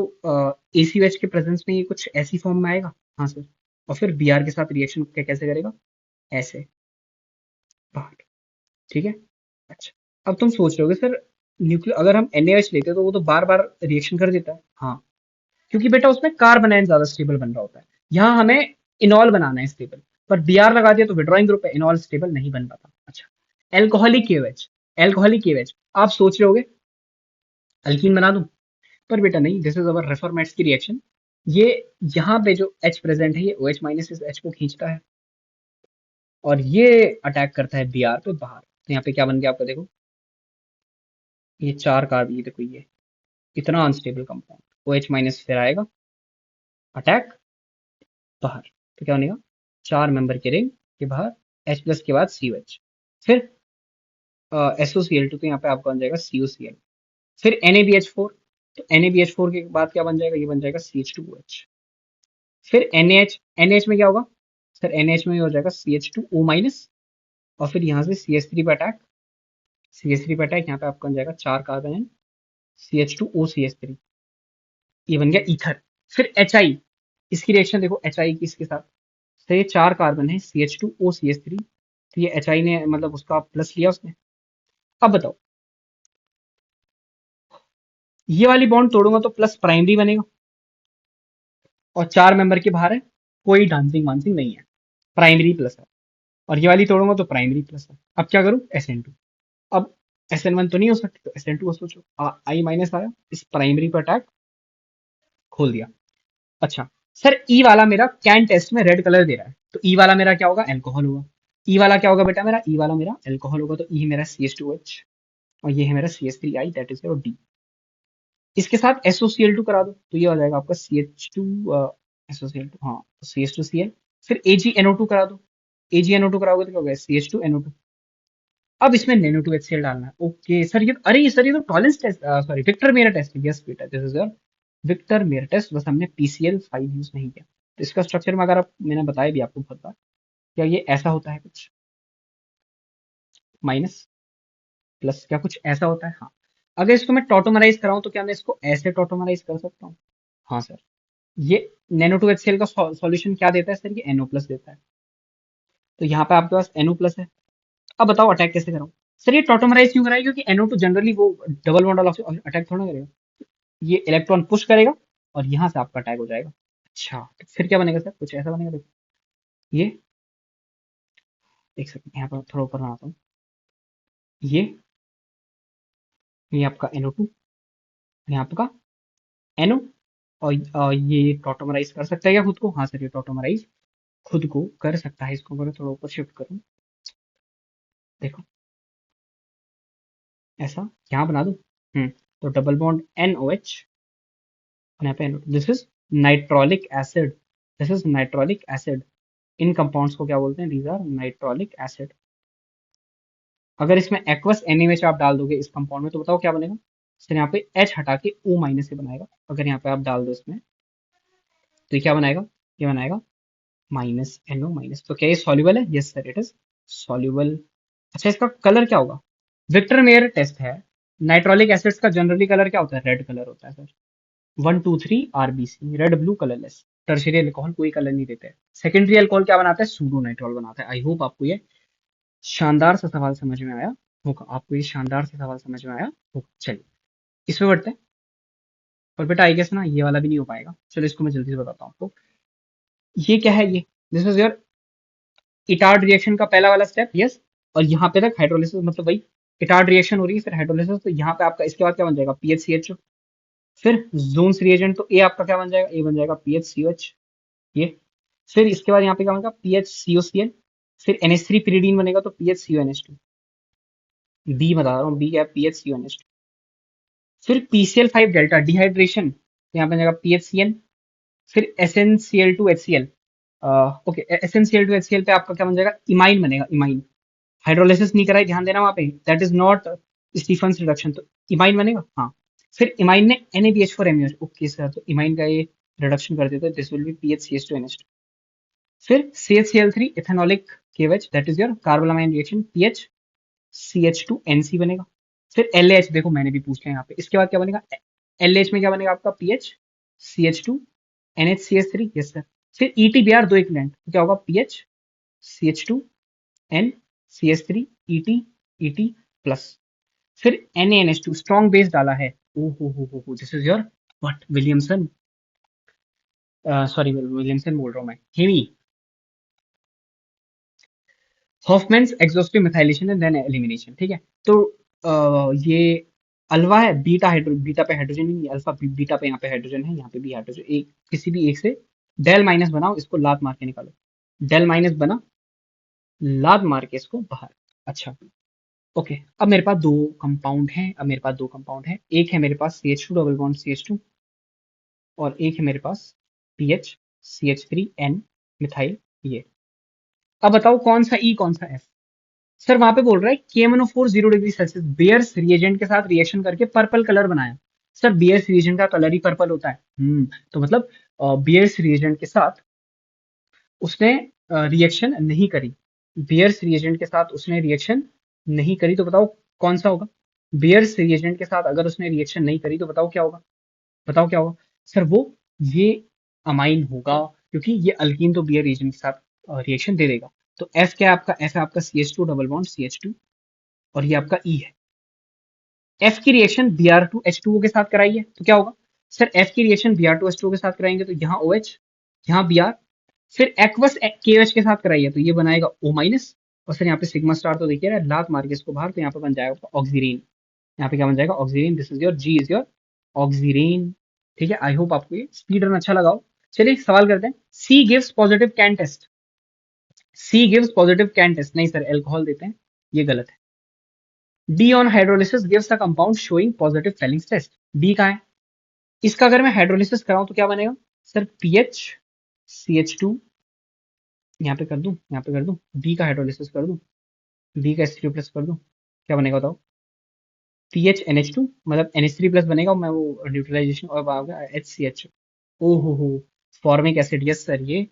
ACOH के प्रेजेंस में ये कुछ ऐसी फॉर्म में आएगा, हाँ सर, और फिर Br के साथ रिएक्शन कैसे करेगा, ऐसे बाहर, ठीक है। अच्छा, अब तुम सोच रहे होगे सर, न्यूक्लियर अगर हम NaOH लेते हैं तो वो तो बार बार रिएक्शन कर देता है। हाँ, क्योंकि बेटा उसमें कार्बन आयन ज्यादा स्टेबल बन रहा होता है। यहाँ हमें इनॉल बनाना है स्टेबल, पर Br लगा दिया तो विड्रॉइंग ग्रुप है, इनॉल स्टेबल नहीं बन पाता। अच्छा, एल्कोहलिक KOH, एल्कोहलिक KOH आप सोच रहे होगे अल्कीन बना दूं, पर बेटा नहीं, दिस इज अवर रेफॉर्मेट्स की रिएक्शन। ये यहाँ पे जो H प्रेजेंट है, ये OH माइनस इस H को खींचता है और ये अटैक करता है Br पे बाहर। तो यहाँ पे क्या बन गया आपका, देखो ये चार कार्ब, ये देखो ये इतना अनस्टेबल कंपाउंड, OH माइनस फिर आएगा, अटैक, बाहर। तो क्या बनेगा, चार मेंबर के रिंग के बाहर H प्लस के बाद COH, फिर SOCl2, तो यहाँ पे आपका बन जाएगा COCl, फिर NaBH4, तो NaBH4 के बाद क्या बन जाएगा, ये बन जाएगा CH2OH, फिर NaH, NaH में क्या होगा सर, NaH में हो जाएगा CH2O माइनस, और फिर यहाँ से CH3 पे अटैक, CH3 पे अटैक, यहाँ पे आपका बन जाएगा चार कार्बन है, CH2O CH3, ये बन गया ईथर। फिर HI, इसकी रिएक्शन देखो HI की इसके साथ, तो ये चार कार्बन है CH2O CH3, तो ये HI ने मतलब उसका प्लस लिया उसने। अब बताओ, ये वाली बॉन्ड तोड़ूंगा तो प्लस प्राइमरी बनेगा, और चार मेंबर के बाहर है, कोई डांसिंग वांसिंग नहीं है, प्राइमरी प्लस है। और ये वाली तोड़ूंगा तो प्राइमरी प्लस है। अब क्या करूं, SN2, अब SN1 तो नहीं हो सकती, तो SN2 को सोचो, I माइनस आया, इस प्राइमरी पर अटैक, खोल दिया। अच्छा सर, ई वाला मेरा कैन टेस्ट में रेड कलर दे रहा है, तो ई वाला मेरा क्या होगा, अल्कोहल होगा। ई वाला क्या होगा बेटा, मेरा ई वाला मेरा अल्कोहल होगा, तो ई मेरा CH2H, और ये है मेरा CH3I, that is your D. इसके साथ SOCl2 करा दो, तो ये हो जाएगा आपका CH2 SOCl2, हाँ CH2Cl, फिर AgNO2 करा दो, AgNO2 कराओगे तो क्या होगा, CH2NO2। अब इसमें NaNO2HCl डालना है। ओके सर, ये अरे सर ये तो Tollens test, sorry Victor Meyer test है। यस बेटा, this is your Victor Meyer test, बस हमने PCl5 यूज नहीं किया। तो इसका स्ट्रक्चर में अगर आप, मैंने बताया भी आपको बहुत बार, क्या ये ऐसा होता है कुछ, माइनस प्लस, क्या कुछ ऐसा होता है, हाँ। अगर इसको मैं टॉटोमराइज कराऊं तो क्या मैं इसको ऐसे टॉटोमराइज कर सकता हूँ, हाँ सर। ये NaNO2HCl का सॉल्यूशन क्या देता है सर, ये NO प्लस देता है, तो यहाँ पे आपके पास NO प्लस है। अब बताओ अटैक कैसे कराऊं, सर ये टॉटोमराइज क्यों कराएगी, क्योंकि NO2 जनरली वो डबल बॉन्ड वाला अटैक थोड़ा करेगा, ये इलेक्ट्रॉन पुश करेगा और यहाँ से आपका अटैक हो जाएगा। अच्छा, तो फिर क्या बनेगा सर, कुछ ऐसा बनेगा, देखो ये, एक सेकंड यहाँ पर थोड़ा ऊपर बनाता हूँ, ये आपका NO2, यहाँ आपका NO, और ये टॉटोमराइज कर सकता है क्या खुद को, हाँ सर ये टॉटोमराइज खुद को कर सकता है। इसको मैं थोड़ा ऊपर शिफ्ट करूँ, देखो ऐसा यहाँ बना दूँ, तो डबल बॉन्ड NOH, और यहाँ पे NO2, this is nitrolic acid, this is nitrolic acid. In compounds को क्या बोलते हैं, दीज आर नाइट्रोलिक एसिड। अगर इसमें एक्वस NaOH आप डाल दोगे इस कंपाउंड में, तो बताओ क्या बनेगा सर, यहाँ पे H हटा के O माइनस से बनाएगा। अगर यहाँ पे आप डाल दो इसमें, तो ये क्या बनाएगा, ये बनाएगा माइनस NO माइनस। तो क्या ये सॉल्युबल है, yes sir it is soluble. अच्छा, इसका कलर क्या होगा, विक्टर मेयर टेस्ट है, नाइट्रोलिक एसिड्स का जनरली कलर क्या होता है, रेड कलर होता है sir. 1 2 3 RBC, red blue colourless. Tertiary alcohol कोई कलर नहीं देते। सेकेंडरी अल्कोहल क्या बनाता है, सूडो नाइट्रॉल बनाता है। आई होप आपको ये शानदार सा सवाल समझ में आया होगा, आपको ये शानदार सा सवाल समझ में आया होगा। चलिए इसमें बढ़ते हैं। और बेटा आई गेस ना ये वाला भी नहीं हो पाएगा, चलो इसको मैं जल्दी से बताता हूँ आपको। ये क्या है, ये this is your Etard reaction का पहला वाला स्टेप, यस। और यहाँ पे तक हाइड्रोलिसिस, मतलब भाई इटार्ड रिएक्शन हो रही है, फिर हाइड्रोलिसिस, तो यहाँ पे आपका इसके बाद क्या बन जाएगा, PHCHO। फिर जोन्स रिएजेंट, तो ए आपका क्या बन जाएगा, ए बन जाएगा PHCOH, ये। फिर इसके बाद यहाँ पे क्या बनेगा, PHCOCl। फिर NH3 pyridine बनेगा, तो PHCONH2। बी बता रहा हूँ, बी क्या है, PHCONH2। फिर PCl5 डेल्टा डिहाइड्रेशन, तो यहाँ पे बनेगा PHCN। फिर SnCl2HCl, ओके SnCl2HCl पे आपका क्या बन जाएगा, इमाइन बनेगा, इमाइन। हाइड्रोलिसिस नहीं कराई, ध्यान देना वहां पे, that is not Stephen reduction, तो इमाइन बनेगा, हाँ। फिर इमाइन ने NaBH4MuH, ओके सर, तो इमाइन का ये रिडक्शन कर देते हैं, दिस विल बी PHCH2NH2। फिर CHCl3 ethanolic KOH, that is your carbylamine reaction, PHCH2NC बनेगा। फिर LH, देखो मैंने भी पूछ लिया यहाँ पे, इसके बाद क्या बनेगा, LH में क्या बनेगा आपका, PHCH2NHCH3, यस सर। फिर ETBr दो इक्विवेलेंट, तो क्या होगा, PHCH2NCH3 ET ET प्लस। फिर NaNH2 स्ट्रॉन्ग बेस डाला है। ओ हो, this is your what, Williamson, sorry Williamson बोल रहा हूँ मैं, हेमी, Hofmann's exhaustive methylation and then elimination. ठीक है, तो ये अल्फा है, बीटा हाइड्रो, बीटा पे हाइड्रोजन नहीं, अल्फा बीटा पे यहाँ पे हाइड्रोजन है, यहाँ पे भी हाइड्रोजन, एक किसी भी एक से डेल माइनस बनाओ, इसको लात मार के निकालो, डेल माइनस बना, लात मार के इसको बाहर। अच्छा, ओके, अब मेरे पास दो कंपाउंड हैं, अब मेरे पास दो कंपाउंड है, एक है मेरे पास CH2 डबल बॉन्ड CH2, और एक है मेरे पास PH CH3N मिथाइल, ये। अब बताओ कौन सा E कौन सा F। सर वहां पे बोल रहा है KMnO4 0 degree Celsius bears reagent के साथ रिएक्शन करके पर्पल कलर बनाया। सर बियर्स रिएजेंट का कलर ही पर्पल होता है। तो मतलब बियर्स रिएजेंट के साथ उसने रिएक्शन नहीं करी, बियर्स रिएजेंट के साथ उसने रिएक्शन नहीं करी, तो बताओ कौन सा होगा। बियर्स रिएजेंट के साथ अगर उसने रिएक्शन नहीं करी तो बताओ क्या होगा, बताओ क्या होगा। सर वो ये अमाइन होगा, क्योंकि ये अल्कीन तो बियर रिएजेंट के साथ रिएक्शन दे देगा। तो एफ क्या है आपका, एफ है आपका CH2 डबल बॉन्ड CH2, और ये आपका ई है। एफ की रिएक्शन Br2H2O के साथ कराई है तो क्या होगा। सर एफ की रिएक्शन Br2H2O के साथ कराएंगे तो यहाँ OH, यहाँ Br, फिर एक्वस KOH के साथ कराई है तो ये बनाएगा O माइनस, और सर यहाँ पे सिग्मा स्टार तो देखिए रहा, लात मार के इसको बाहर, तो यहाँ पे बन जाएगा ऑक्सीरीन। यहाँ पे क्या बन जाएगा, oxirane, this is your G is your oxirane. ठीक है, आई होप आपको ये स्पीड रन अच्छा लगा हो। चलिए सवाल करते हैं, C gives positive can test, C gives positive can test, नहीं सर एल्कोहल देते हैं, ये गलत है। D on hydrolysis gives a compound showing positive Fehling's test, D कहाँ है। इसका अगर मैं हाइड्रोलिसिस कराऊं तो क्या बनेगा, सर PH CH2, यहाँ पे कर दूं, यहाँ पे कर दूं, बी का हाइड्रोलिसिस कर दूं, बी का H3 प्लस कर दूं, क्या बनेगा बताओ। PHNH2 मतलब NH3 प्लस बनेगा, मैं वो न्यूट्रलाइजेशन और आएगा HCH। ओ हो, फॉर्मिक एसिड, यस सर, ये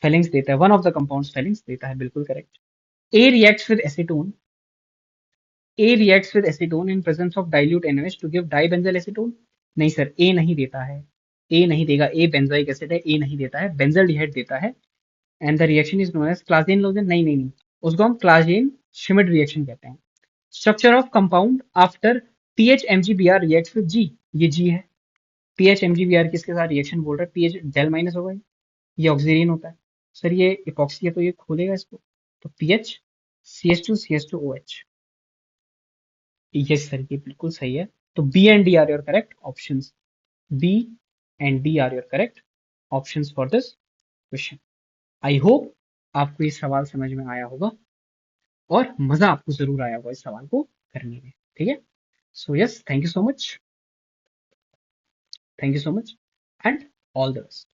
फेलिंग्स देता है, one of the compounds Fehling's देता है, बिल्कुल correct. A reacts with acetone, A reacts with acetone in presence of dilute NaOH to give dibenzyl acetone। नहीं सर, A नहीं देता है, A नहीं देगा, A बेंजोइक एसिड है, A नहीं देता है, बेंजल्डिहाइड देता है। And the reaction is known as Claisen लोजेन, नहीं नहीं नहीं, उसको हम क्लाजेन श्मिड रिएक्शन कहते हैं। Structure of compound after PH MgBr reacts with G, ये G है। PH MgBr किसके साथ रिएक्शन बोल रहा है, PH डेल माइनस होगा, ये ऑक्सीजन होता है। सर ये इपॉक्सी है तो ये खोलेगा इसको, तो PH CH2CH2OH, यस सर ये बिल्कुल सही है। तो B and D are your correct options, B and D are your correct options for this question. I hope आपको ये सवाल समझ में आया होगा, और मजा आपको जरूर आया होगा इस सवाल को करने में। ठीक है, so yes, thank you so much, thank you so much, and all the best.